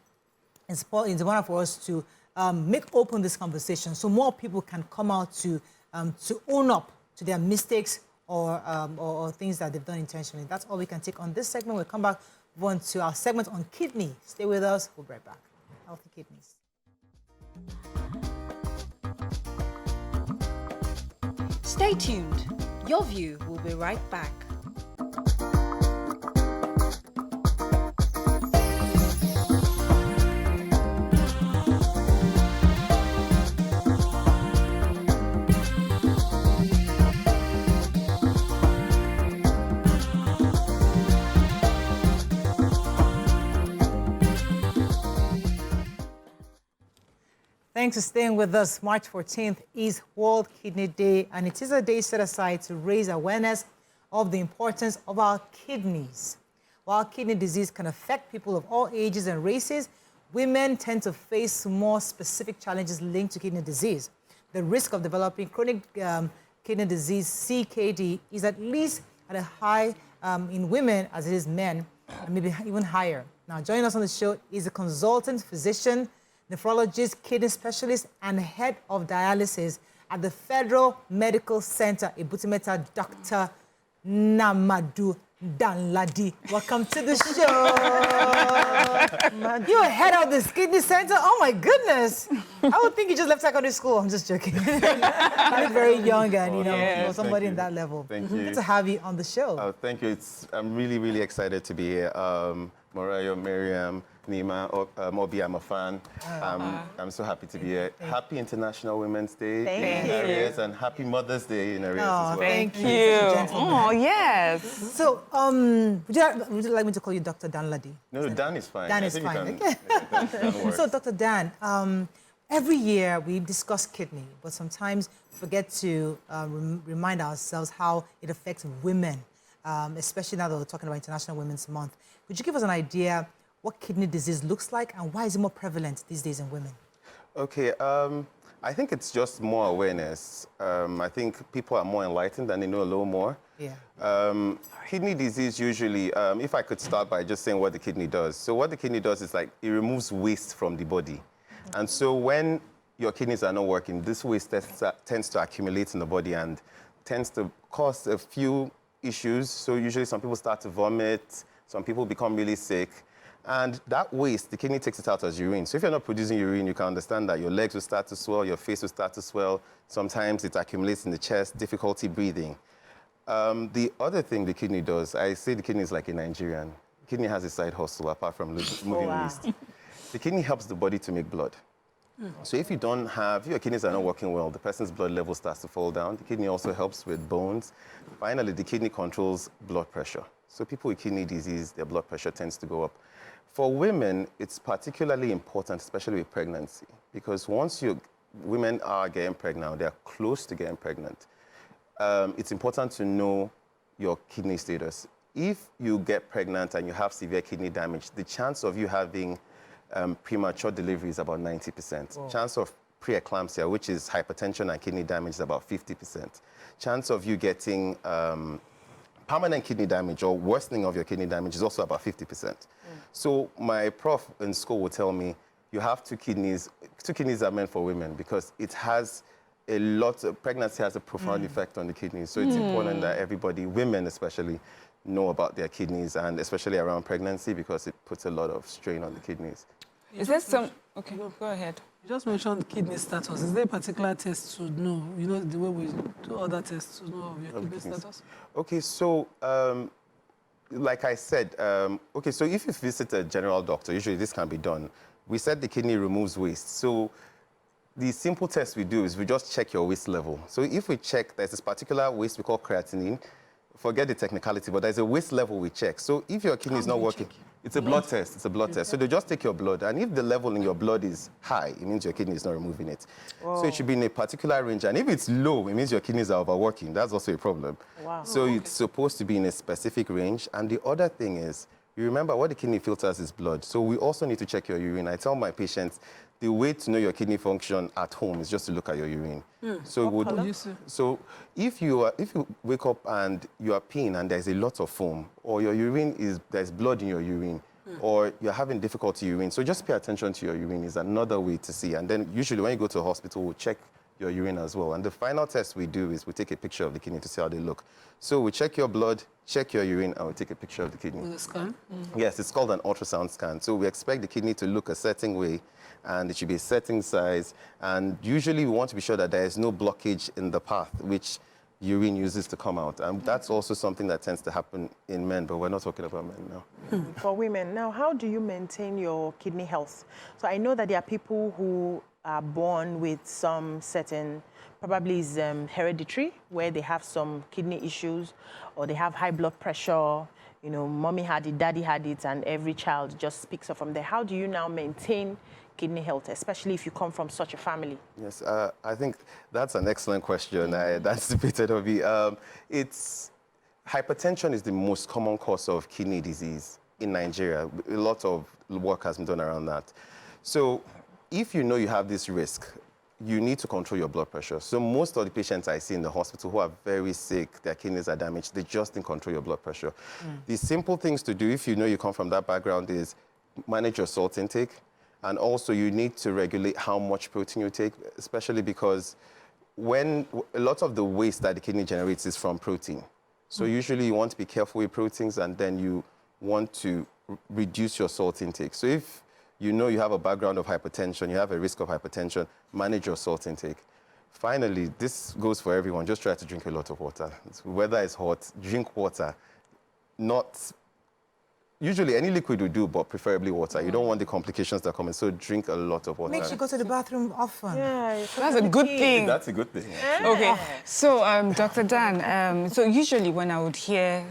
it's important for us to make open this conversation so more people can come out to own up to their mistakes or things that they've done intentionally. That's all we can take on this segment. We'll come back on to our segment on kidney. Stay with us. We'll be right back. Healthy kidneys. Stay tuned. Your View will be right back. Thanks for staying with us. March 14th is World Kidney Day, and it is a day set aside to raise awareness of the importance of our kidneys. While kidney disease can affect people of all ages and races, women tend to face more specific challenges linked to kidney disease. The risk of developing chronic kidney disease, CKD, is at least at a high in women as it is men, and maybe even higher. Now, joining us on the show is a consultant physician, nephrologist, kidney specialist, and head of dialysis at the Federal Medical Center, Ibutimeta, Dr. Namadu Danladi. Welcome to the show. You're head of this kidney center? Oh my goodness. I would think you just left secondary school. I'm just joking. You look very young and, you know, somebody in that level. Thank you. Good to have you on the show. Oh, thank you. I'm really, really excited to be here. Mariah, Miriam, Nima, Obi, I'm a fan. I'm so happy to be here. Happy International Women's Day in areas, and happy Mother's Day in areas as well. Thank you. Oh, yes. So, would you like me to call you Dr. Danladi? No, Dan is fine. Dan is fine. Okay. So, Dr. Dan, every year we discuss kidney, but sometimes forget to remind ourselves how it affects women, especially now that we're talking about International Women's Month. Could you give us an idea what kidney disease looks like and why is it more prevalent these days in women? Okay, I think it's just more awareness. I think people are more enlightened and they know a little more. Yeah. Kidney disease usually, if I could start by just saying what the kidney does. So what the kidney does is like it removes waste from the body. And so when your kidneys are not working, this waste tends to accumulate in the body and tends to cause a few issues. So usually some people start to vomit, some people become really sick. And that waste, the kidney takes it out as urine. So if you're not producing urine, you can understand that your legs will start to swell, your face will start to swell. Sometimes it accumulates in the chest, difficulty breathing. The other thing the kidney does, I say the kidney is like a Nigerian. The kidney has a side hustle apart from moving waste. The kidney helps the body to make blood. So if you don't have, your kidneys are not working well, the person's blood level starts to fall down. The kidney also helps with bones. Finally, the kidney controls blood pressure. So people with kidney disease, their blood pressure tends to go up. For women, it's particularly important, especially with pregnancy, because once your women are getting pregnant, they're close to getting pregnant, it's important to know your kidney status. If you get pregnant and you have severe kidney damage, the chance of you having premature delivery is about 90%. Whoa. Chance of preeclampsia, which is hypertension and kidney damage, is about 50%. Chance of you getting permanent kidney damage or worsening of your kidney damage is also about 50%. So my prof in school would tell me, you have two kidneys. Two kidneys are meant for women because it has a lot of, pregnancy has a profound effect on the kidneys. So it's important that everybody, women especially, know about their kidneys, and especially around pregnancy, because it puts a lot of strain on the kidneys. Is there some... Okay, go ahead. You just mentioned kidney status. Is there a particular test to know? You know, the way we do other tests to know of your kidney status? Okay, so like I said, okay, so if you visit a general doctor, usually this can be done. We said the kidney removes waste. So the simple test we do is we just check your waste level. So if we check, there's this particular waste we call creatinine. Forget the technicality, but there's a waste level we check. So if your kidney is not working, it's a blood test. It's a blood test. So they just take your blood, and if the level in your blood is high, it means your kidney is not removing it. Whoa. So it should be in a particular range, and if it's low, it means your kidneys are overworking. That's also a problem. Wow. So it's supposed to be in a specific range. And the other thing is, you remember what the kidney filters is blood. So we also need to check your urine. I tell my patients, the way to know your kidney function at home is just to look at your urine. So if you wake up and you are peeing and there's a lot of foam, or your urine there's blood in your urine, or you're having difficulty urine, so just pay attention to your urine is another way to see. And then usually when you go to a hospital, we'll check your urine as well. And the final test we do is we take a picture of the kidney to see how they look. So we check your blood, check your urine, and we take a picture of the kidney. With a scan? Yes, it's called an ultrasound scan. So we expect the kidney to look a certain way, and it should be a certain size. And usually we want to be sure that there is no blockage in the path which urine uses to come out. And that's also something that tends to happen in men, but we're not talking about men now. For women, now, how do you maintain your kidney health? So I know that there are people who are born with some certain, probably is hereditary, where they have some kidney issues, or they have high blood pressure, you know, mommy had it, daddy had it, and every child just speaks up from there. How do you now maintain kidney health, especially if you come from such a family? Yes, I think that's an excellent question. That's debated of me. Hypertension is the most common cause of kidney disease in Nigeria. A lot of work has been done around that. So if you know you have this risk, you need to control your blood pressure. So most of the patients I see in the hospital who are very sick, their kidneys are damaged, they just didn't control your blood pressure. The simple things to do if you know you come from that background is manage your salt intake. And also you need to regulate how much protein you take, especially because when a lot of the waste that the kidney generates is from protein. So usually you want to be careful with proteins, and then you want to reduce your salt intake. So if you know you have a background of hypertension, you have a risk of hypertension, manage your salt intake. Finally, this goes for everyone. Just try to drink a lot of water. Whether it's hot, drink water. Usually any liquid will do, but preferably water. You don't want the complications that come in, so drink a lot of water. Make sure you go to the bathroom often. Yeah, That's a good thing. That's a good thing. Okay, so Dr. Dan, so usually when I would hear,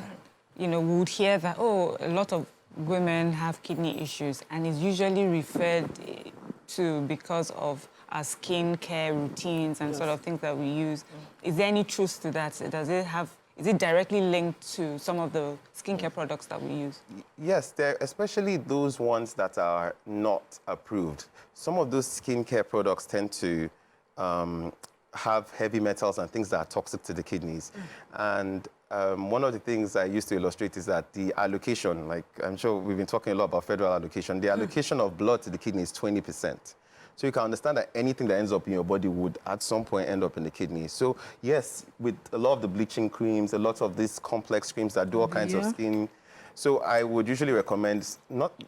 we would hear that, a lot of women have kidney issues, and it's usually referred to because of our skin care routines and sort of things that we use. Is there any truth to that? Is it directly linked to some of the skincare products that we use? Yes, especially those ones that are not approved. Some of those skincare products tend to have heavy metals and things that are toxic to the kidneys. And one of the things I used to illustrate is that the allocation, like I'm sure we've been talking a lot about federal allocation, the allocation of blood to the kidney is 20%. So you can understand that anything that ends up in your body would at some point end up in the kidney. So yes, with a lot of the bleaching creams, a lot of these complex creams that do all kinds of skin. So I would usually recommend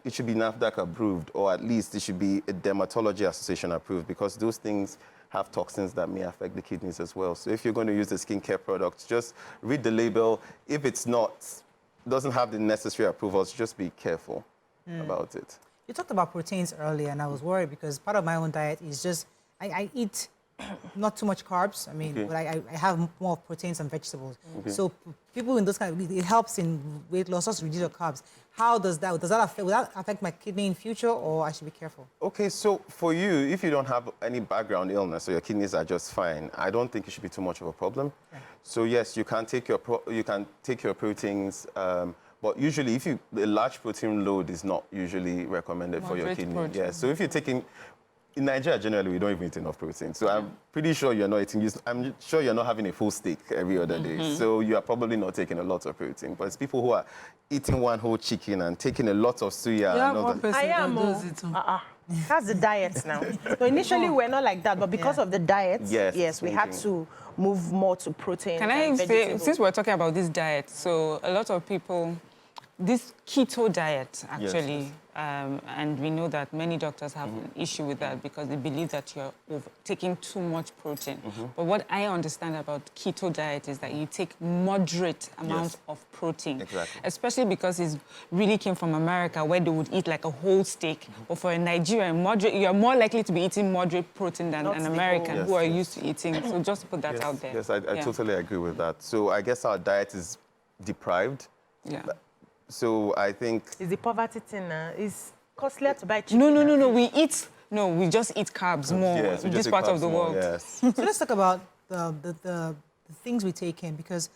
it should be NAFDAC approved, or at least it should be a Dermatology Association approved, because those things have toxins that may affect the kidneys as well. So if you're going to use the skincare products, just read the label. If it's doesn't have the necessary approvals, just be careful about it. You talked about proteins earlier, and I was worried because part of my own diet is just, I eat not too much carbs. I mean, Okay. but I have more of proteins and vegetables. Okay. So people in those kind of, it helps in weight loss, just reduce your carbs. How does that affect, will that affect my kidney in future, or I should be careful? Okay, so for you, if you don't have any background illness, so your kidneys are just fine, I don't think it should be too much of a problem. Okay. So yes, you can take your proteins, but usually if a large protein load is not usually recommended for your kidney. Protein. Yeah, so if you're taking, in Nigeria generally we don't even eat enough protein. So I'm pretty sure you're not eating, I'm sure you're not having a full steak every other day. So you are probably not taking a lot of protein. But it's people who are eating one whole chicken and taking a lot of suya. Yeah, and all one that. person I am. that does it too. That's the diet now. So initially we're not like that, but because of the diet, Yes, we had to move more to protein. Can I say, since we're talking about this diet, so a lot of people, this keto diet actually, and we know that many doctors have an issue with that because they believe that you're taking too much protein. But what I understand about keto diet is that you take moderate amounts of protein. Exactly. Especially because it really came from America where they would eat like a whole steak. But for a Nigerian, you're more likely to be eating moderate protein than an American who are used to eating. So just to put that out there. Yes, I totally agree with that. So I guess our diet is deprived. Yeah. So I think... Is the poverty thing it's costlier to buy chicken? No. We just eat carbs more Yes, we in just this eat part of carbs the more, world. yes. So let's talk about the things we take in, because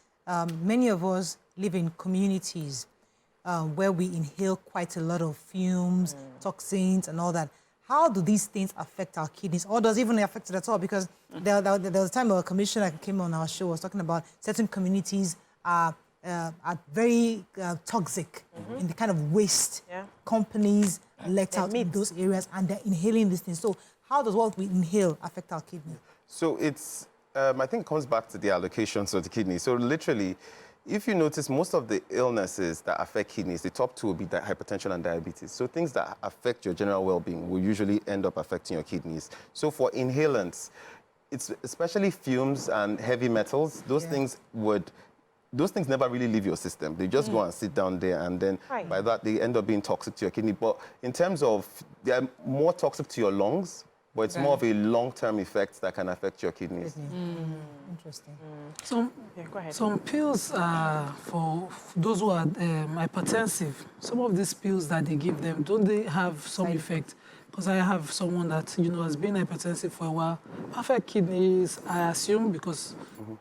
many of us live in communities where we inhale quite a lot of fumes, toxins, and all that. How do these things affect our kidneys, or does it even affect it at all? Because there was a time a commissioner came on our show was talking about certain communities are very toxic in the kind of waste companies let out in those areas, and they're inhaling these things. So how does what we inhale affect our kidney? So it's, I think it comes back to the allocations of the kidney. So literally, if you notice, most of the illnesses that affect kidneys, the top two will be hypertension and diabetes. So things that affect your general well-being will usually end up affecting your kidneys. So for inhalants, it's especially fumes and heavy metals, those things never really leave your system. They just go and sit down there, and then by that, they end up being toxic to your kidney. But in terms of, they're more toxic to your lungs, but it's more of a long-term effect that can affect your kidneys. Interesting. Some pills for those who are hypertensive. Some of these pills that they give them, don't they have some effect? Because I have someone that has been hypertensive for a while. Perfect kidneys, I assume, because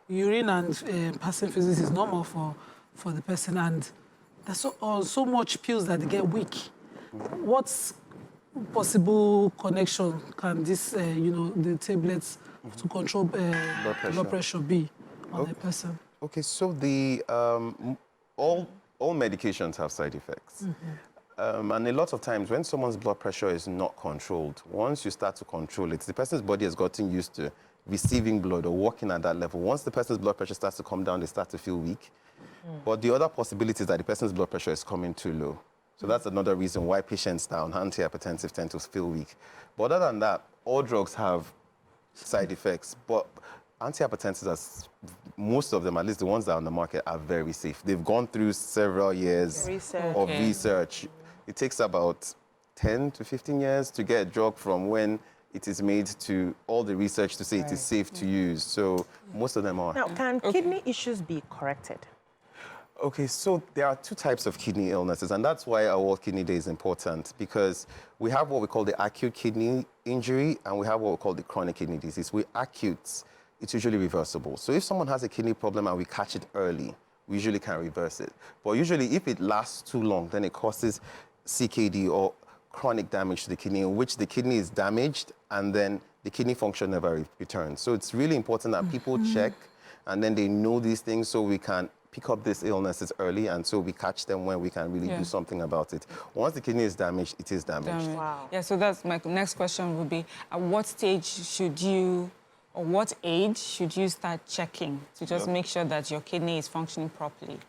urine and passing physics is normal for the person, and there's so much pills that they get weak. What's possible connection can this, the tablets to control blood pressure be on a person? Okay, so the all medications have side effects. And a lot of times when someone's blood pressure is not controlled, once you start to control it, the person's body has gotten used to receiving blood or working at that level. Once the person's blood pressure starts to come down, they start to feel weak. But the other possibility is that the person's blood pressure is coming too low. So that's another reason why patients that are on antihypertensive tend to feel weak. But other than that, all drugs have side effects. But antihypertensives, most of them, at least the ones that are on the market, are very safe. They've gone through several years of research. It takes about 10 to 15 years to get a drug from when it is made to all the research to say it is safe to use. So most of them are. Now, can kidney issues be corrected? Okay, so there are two types of kidney illnesses, and that's why our World Kidney Day is important, because we have what we call the acute kidney injury, and we have what we call the chronic kidney disease. With acute, it's usually reversible. So if someone has a kidney problem and we catch it early, we usually can reverse it. But usually if it lasts too long, then it causes CKD or chronic damage to the kidney, in which the kidney is damaged and then the kidney function never returns. So it's really important that people check and then they know these things so we can pick up these illnesses early, and so we catch them when we can really do something about it. Once the kidney is damaged, it is damaged. Wow. Yeah, so that's my next question would be, at what stage should you, or what age should you start checking to just make sure that your kidney is functioning properly?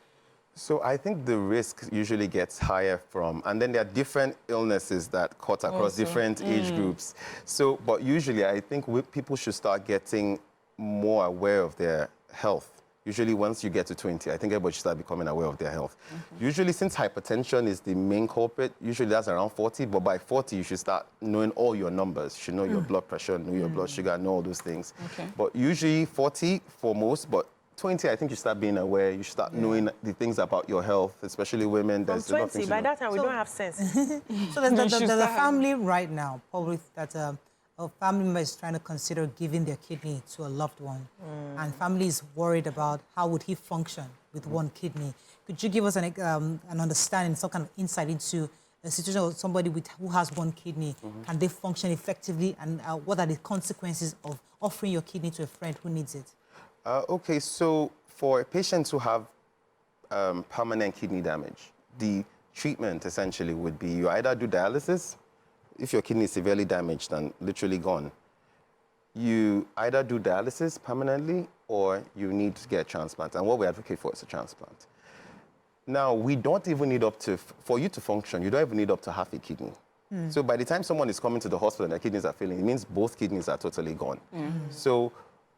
So I think the risk usually gets higher from, and then there are different illnesses that cut across different age groups. So, but usually I think people should start getting more aware of their health Usually once you get to 20, I think everybody should start becoming aware of their health. Usually since hypertension is the main culprit, usually that's around 40, but by 40 you should start knowing all your numbers. You should know your blood pressure, know your blood sugar, know all those things. Okay. But usually 40 for most, but 20, I think you start being aware, you start knowing the things about your health, especially women. From There's a lot of 20, things by you know. that time, we don't have sense. So there's a family right now, probably that a family member is trying to consider giving their kidney to a loved one, and family is worried about how would he function with one kidney. Could you give us an understanding, some kind of insight into a situation of somebody who has one kidney? Can they function effectively, and what are the consequences of offering your kidney to a friend who needs it? Okay, so for patients who have permanent kidney damage, the treatment essentially would be you either do dialysis, if your kidney is severely damaged and literally gone, you either do dialysis permanently or you need to get a transplant. And what we advocate for is a transplant. Now, we don't even need for you to function, you don't even need up to half a kidney. So by the time someone is coming to the hospital and their kidneys are failing, it means both kidneys are totally gone. So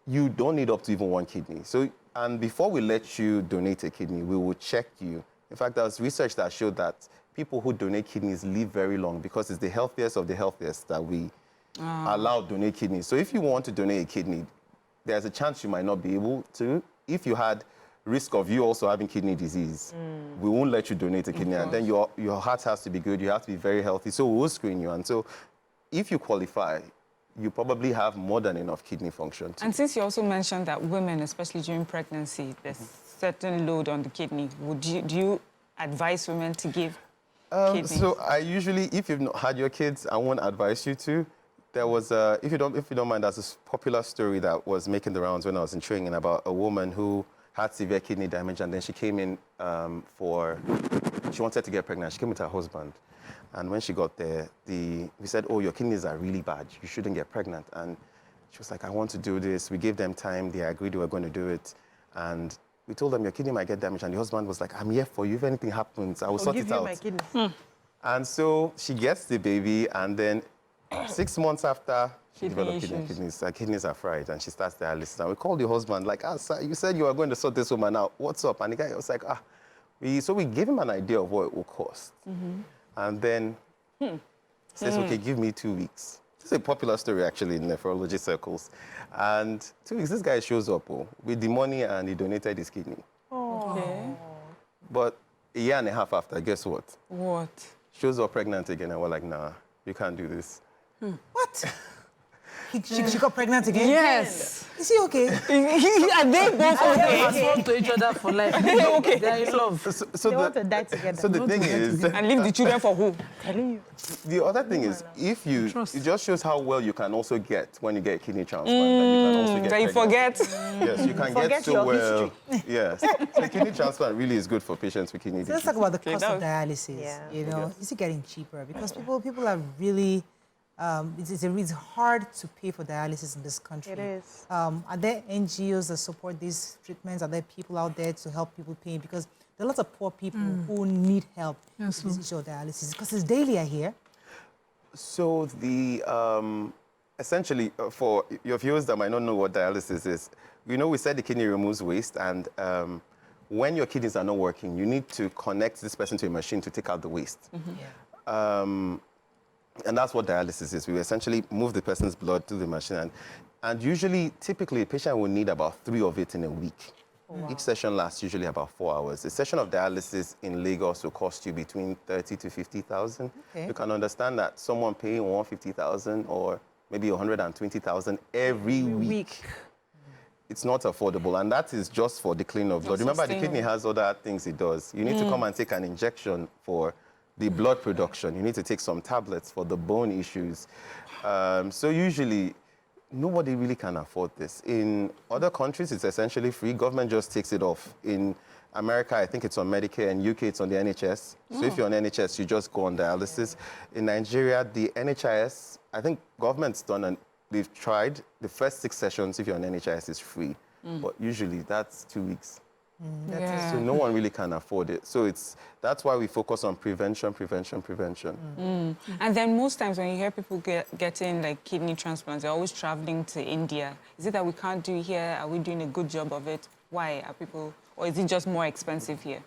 you don't need up to even one kidney. So, and before we let you donate a kidney, we will check you. In fact, there was research that showed that people who donate kidneys live very long because it's the healthiest of the healthiest that we allow donate kidneys. So if you want to donate a kidney, there's a chance you might not be able to. If you had risk of you also having kidney disease, we won't let you donate a kidney. And then your heart has to be good, you have to be very healthy. So we'll screen you. And so if you qualify, you probably have more than enough kidney function. And since you also mentioned that women, especially during pregnancy, there's certain load on the kidney, do you advise women to give kidneys? So I usually, if you've not had your kids, I won't advise you to. There was if you don't mind, there's this popular story that was making the rounds when I was in training about a woman who had severe kidney damage, and then she came in she wanted to get pregnant. She came with her husband. And when she got there, we said, oh, your kidneys are really bad. You shouldn't get pregnant. And she was like, I want to do this. We gave them time. They agreed we were going to do it. And we told them, your kidney might get damaged. And the husband was like, I'm here for you. If anything happens, I will sort it out. I'll give you my kidney. And so she gets the baby. And then 6 months after, she developed kidneys. Her kidneys are fried. And she starts dialysis. And we called the husband, like, sir, you said you were going to sort this woman out. What's up? And the guy was like, so we gave him an idea of what it will cost. And then says, okay, give me 2 weeks. It's a popular story, actually, in nephrology circles. And 2 weeks, this guy shows up with the money, and he donated his kidney. Okay. But a year and a half after, guess what? What? Shows up pregnant again, and we're like, nah, you can't do this. What? She got pregnant again? Yes. Is he okay? Are they both They okay? sworn to each other for life. Okay. They're in love. So They want to die together. So the thing is, And leave the children for who? Telling you. the other thing is, if you, Trust. it just shows how well you can also get when you get a kidney transplant. That you can also get That you pregnant. forget. Yes, you can Forget get so your well. Yes. So kidney transplant really is good for patients with kidney So let's disease. talk about the cost of does. dialysis. Yeah. You know, is it getting cheaper? Because people are really, it's hard to pay for dialysis in this country. It is. Are there NGOs that support these treatments? Are there people out there to help people pay? Because there are lots of poor people who need help with this issue of dialysis. Because it's daily, I hear. So the essentially for your viewers that might not know what dialysis is, we said the kidney removes waste, and when your kidneys are not working, you need to connect this person to a machine to take out the waste. And that's what dialysis is. We essentially move the person's blood to the machine, and usually, typically, a patient will need about 3 of it in a week. Wow. Each session lasts usually about 4 hours. A session of dialysis in Lagos will cost you between 30 to 50,000. Okay. You can understand that someone paying 150,000 or maybe 120,000 every week. It's not affordable, and that is just for the clean of blood. Remember, the kidney has other things it does. You need to come and take an injection for the blood production. You need to take some tablets for the bone issues. So usually, nobody really can afford this. In other countries, it's essentially free. Government just takes it off. In America, I think it's on Medicare. In UK, it's on the NHS. So if you're on NHS, you just go on dialysis. In Nigeria, the NHIS, I think government's done, and they've tried. The first 6 sessions, if you're on NHIS, is free. But usually, that's 2 weeks. So no one really can afford it. So that's why we focus on prevention. And then most times when you hear people getting like kidney transplants, they're always traveling to India. Is it that we can't do it here? Are we doing a good job of it? Why are people, or is it just more expensive here?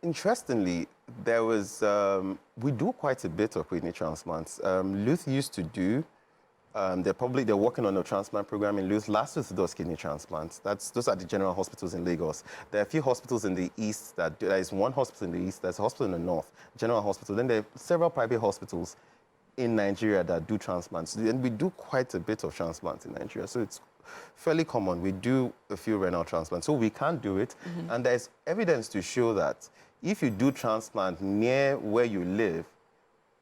Interestingly, there was, we do quite a bit of kidney transplants. Luth used to do, they're working on a transplant program in Luth. Last Luth does kidney transplants. Those are the general hospitals in Lagos. There are a few hospitals in the east that do, there is one hospital in the east, there's a hospital in the north, general hospital. Then there are several private hospitals in Nigeria that do transplants. And we do quite a bit of transplants in Nigeria. So it's fairly common. We do a few renal transplants. So we can do it. And there's evidence to show that if you do transplant near where you live,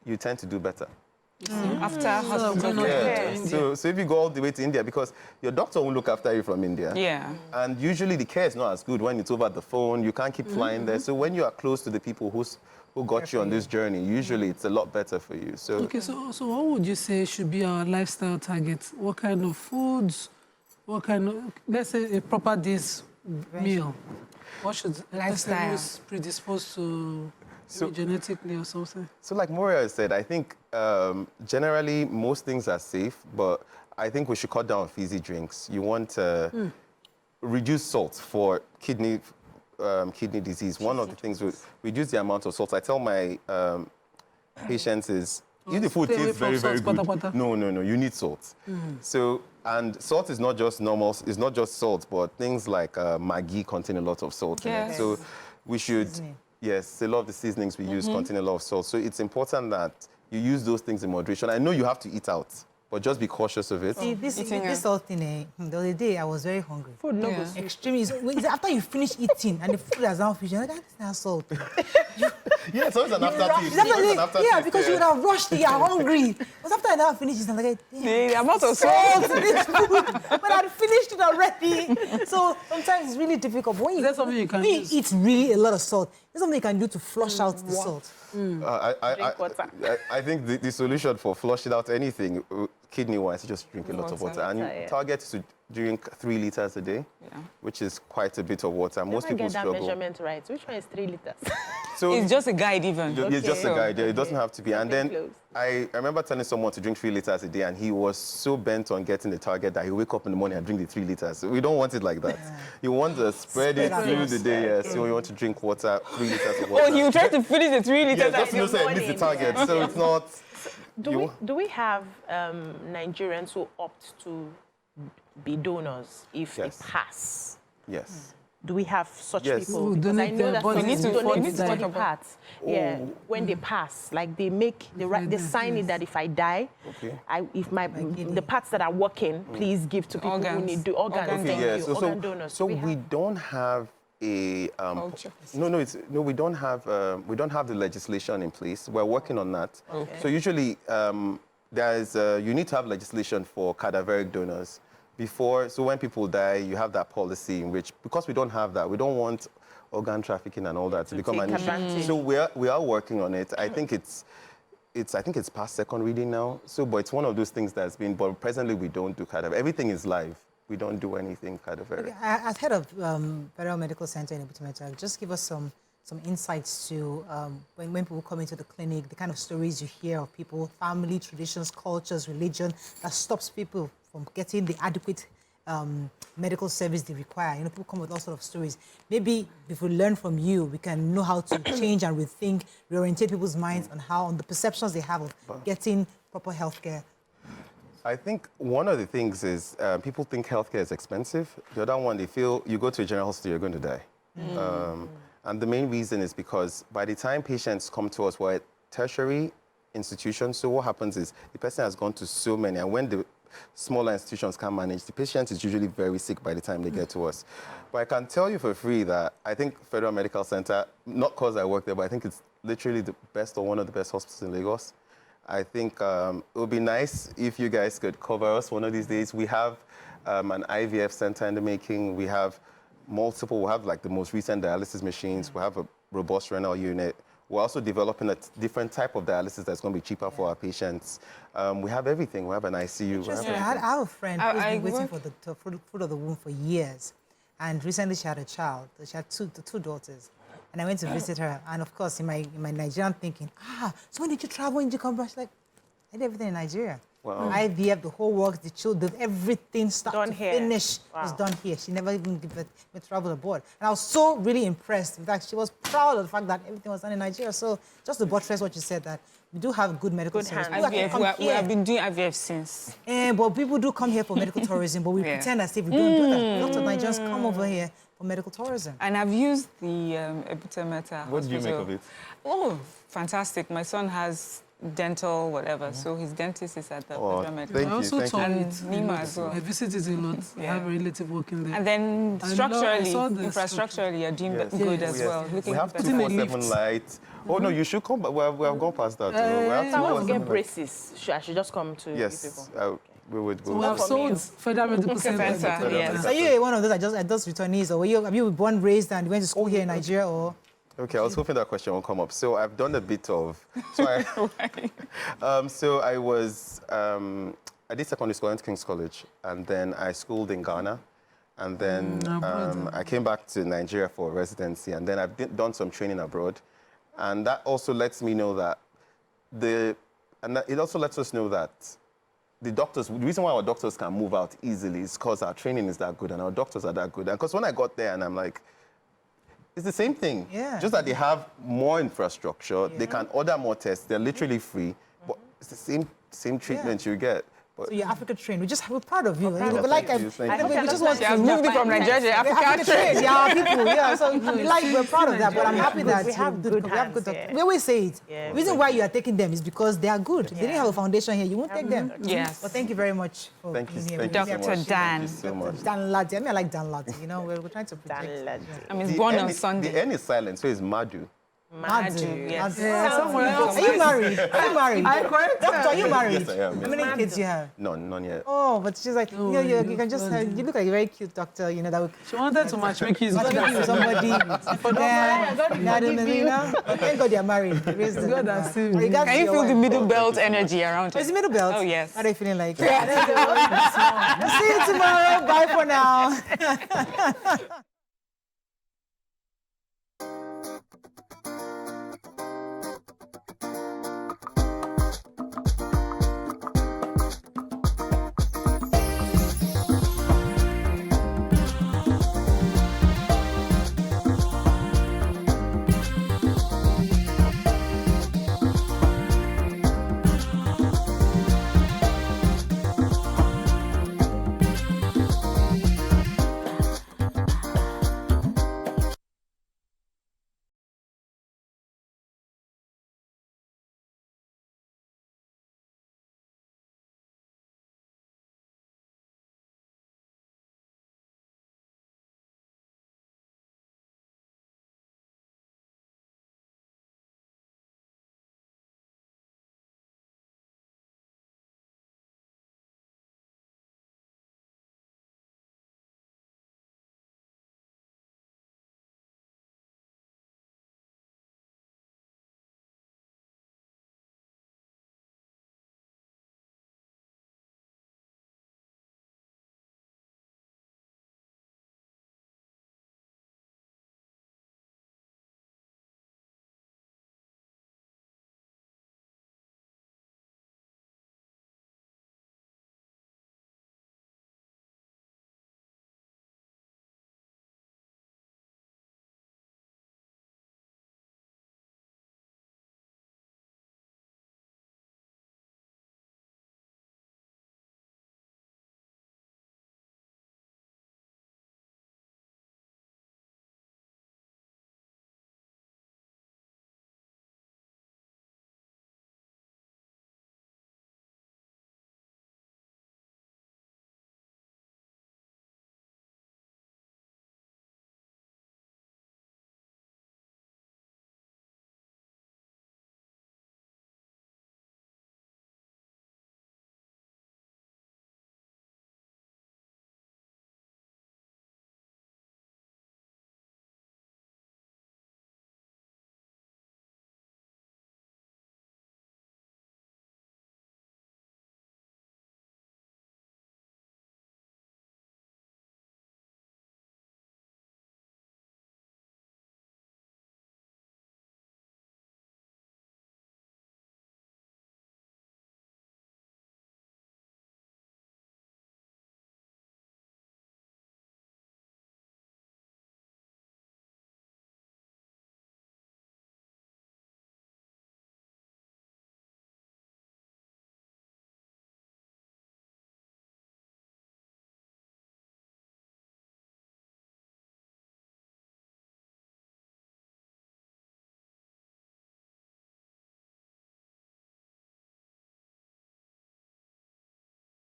you tend to do better. After hospital care. So if you go all the way to India, because your doctor won't look after you from India. Yeah. And usually the care is not as good when it's over the phone. You can't keep flying there. So when you are close to the people who got you on this journey, usually it's a lot better for you. So Okay, so what would you say should be our lifestyle targets? What kind of foods? What kind of, let's say, a proper day's meal? What should Lifestyle. who's predisposed to genetically or something? So like Moria said, I think generally most things are safe, but I think we should cut down on fizzy drinks. You want to reduce salt for kidney disease. One of the things we reduce the amount of salt. I tell my patients is, if the food tastes very, very good, no, you need salt. So, and salt is not just normal, it's not just salt, but things like Maggi contain a lot of salt in it. So we should, yes, a lot of the seasonings we use contain a lot of salt. So it's important that you use those things in moderation. I know you have to eat out, but just be cautious of it. See, this salt thing, the other day I was very hungry. Food no goes. Extremely. It's after you finish eating and the food has now finished, that's not salt. Yeah, it's always an aftertaste. Yeah, because you would have rushed, you're hungry. But after I now finish it, I'm like, The amount of salt in this food. But I'd finished it already. So sometimes it's really difficult. But when Is that something you can use? eat really a lot of salt, there's something you can do to flush out the salt. Drink water. I think the solution for flushing out anything kidney-wise is just drink a lot of water. And you target to drink 3 liters a day, which is quite a bit of water. Most people get that struggle. measurement right. Which one is 3 liters? So it's just a guide even. It's just a guide. It doesn't have to be. And then close. I remember telling someone to drink 3 liters a day, and he was so bent on getting the target that he wake up in the morning and drink the 3 liters. So we don't want it like that. You want to spread it through the day. Yeah. So you want to drink water, 3 liters of water. Oh, you try to finish the 3 liters. Yeah, just to say I missed the target. So it's not. Do we have Nigerians who opt to be donors if they pass? Yes. Do we have such Yes. people? Who Because I donate know their that bodies some before donate they die. body parts. Yeah, when they pass, like they make they sign it that if I die, the parts that are working, please give to people who need organs. Okay, Thank yes. you. Organ donors. So we don't have a we don't have the legislation in place. We're working on that. Okay. So usually you need to have legislation for cadaveric donors so when people die, you have that policy in which, because we don't have that, we don't want organ trafficking and all that to become an issue. So we are working on it. I think it's past second reading now. So, but it's one of those things that's been. But presently, we don't do cadaver. Everything is live. We don't do anything cadaveric. Okay, as head of Federal Medical Center in Ibutimeta, just give us some insights to when people come into the clinic, the kind of stories you hear of people, family, traditions, cultures, religion, that stops people from getting the adequate medical service they require. You know, people come with all sorts of stories. Maybe if we learn from you, we can know how to change and rethink, reorientate people's minds on the perceptions they have of getting proper healthcare. I think one of the things is people think healthcare is expensive. The other one, they feel you go to a general hospital, you're going to die. And the main reason is because by the time patients come to us, we're at tertiary institutions. So what happens is the person has gone to so many, and when the smaller institutions can't manage, the patient is usually very sick by the time they get to us. But I can tell you for free that I think Federal Medical Center, not because I work there, but I think it's literally the best or one of the best hospitals in Lagos. I think it would be nice if you guys could cover us one of these days. We have an IVF center in the making. We have multiple, we have like the most recent dialysis machines. We have a robust renal unit. We're also developing a different type of dialysis that's going to be cheaper for our patients. We have everything. We have an ICU. I have a friend who's been waiting for the fruit of the womb for years. And recently she had a child. She had two daughters. And I went to visit her. And of course, in my Nigerian thinking, so when did you travel? When did you come back? She's like, I did everything in Nigeria. Wow. IVF, the whole works, the children, everything start Done to here. finish was Wow. done here. She never even gave it travel abroad. And I was so really impressed with that. She was proud of the fact that everything was done in Nigeria. So just to buttress what you said, that we do have good medical service. hands. People that come IVF, we here. have been doing IVF since. But people do come here for medical tourism, but we Yeah. pretend as if we don't do that. Lots of Nigerians come over here for medical tourism. And I've used the Epitometa. What do you make hospital. of it? Oh, fantastic. My son has dental, whatever, so his dentist is at the Oh, Epitometa. thank I you, also thank you. tour And it. Nima as well. I visit it a lot. I Yeah. have a relative working there. And then I saw structurally, the infrastructurally, you're doing Yes. good Yes. as Yes. well. Looking We have better. 247 lights. Oh, no, you should come, but we have gone past that. We have So I want to 247 get lights. braces. I should just come to you Yes, people. we would So go. we have for me, sold oh. Federal Medical Center. Center, yes. So you one of those those returnees, or have you born, raised, and went to school here in Nigeria, or? Okay, I was hoping that question will come up. So I've done a bit of. So I did secondary school at King's College, and then I schooled in Ghana, and then I came back to Nigeria for residency, and then I've done some training abroad, and that also lets me know that it also lets us know that the reason why our doctors can move out easily is because our training is that good and our doctors are that good. And because when I got there and I'm like, it's the same thing. Yeah. Just that they have more infrastructure, they can order more tests, they're literally free, but it's the same treatment you get. But So you're Africa trained. We're proud of you. proud We of like, you. we Thank you. just want She has moved it from Nigeria to Africa. trained. Yeah, people. Yeah, so we're proud of that. But I'm happy that we have good hands doctors. here. We always say it. Yeah. The reason why you are taking them is because they are good. They didn't have a foundation here. You won't take them. Yes. But thank you very much for Thank you, being here. thank We you so really Dr. much. appreciate Dan. Thank you so much. it. Dan Ladi. I mean, I like Dan Ladi. You know, we're trying to protect. I mean, it's born on The Sunday. N is silent, so it's Madu. Madu, yes. Somewhere else. Are you married? Are you married? Doctor, are you married? Yes, I am. How many kids you have? None yet. Oh, but she's like, you can just, you look like a very cute doctor, you know, that would She wanted to matchmake you. match you with somebody. But thank God you're married. Praise the God Lord. has saved Regards you. to Can you your feel the wife. middle belt energy around Oh, is it? it middle belt? Oh, yes. How are you feeling like? See you tomorrow. Bye for now.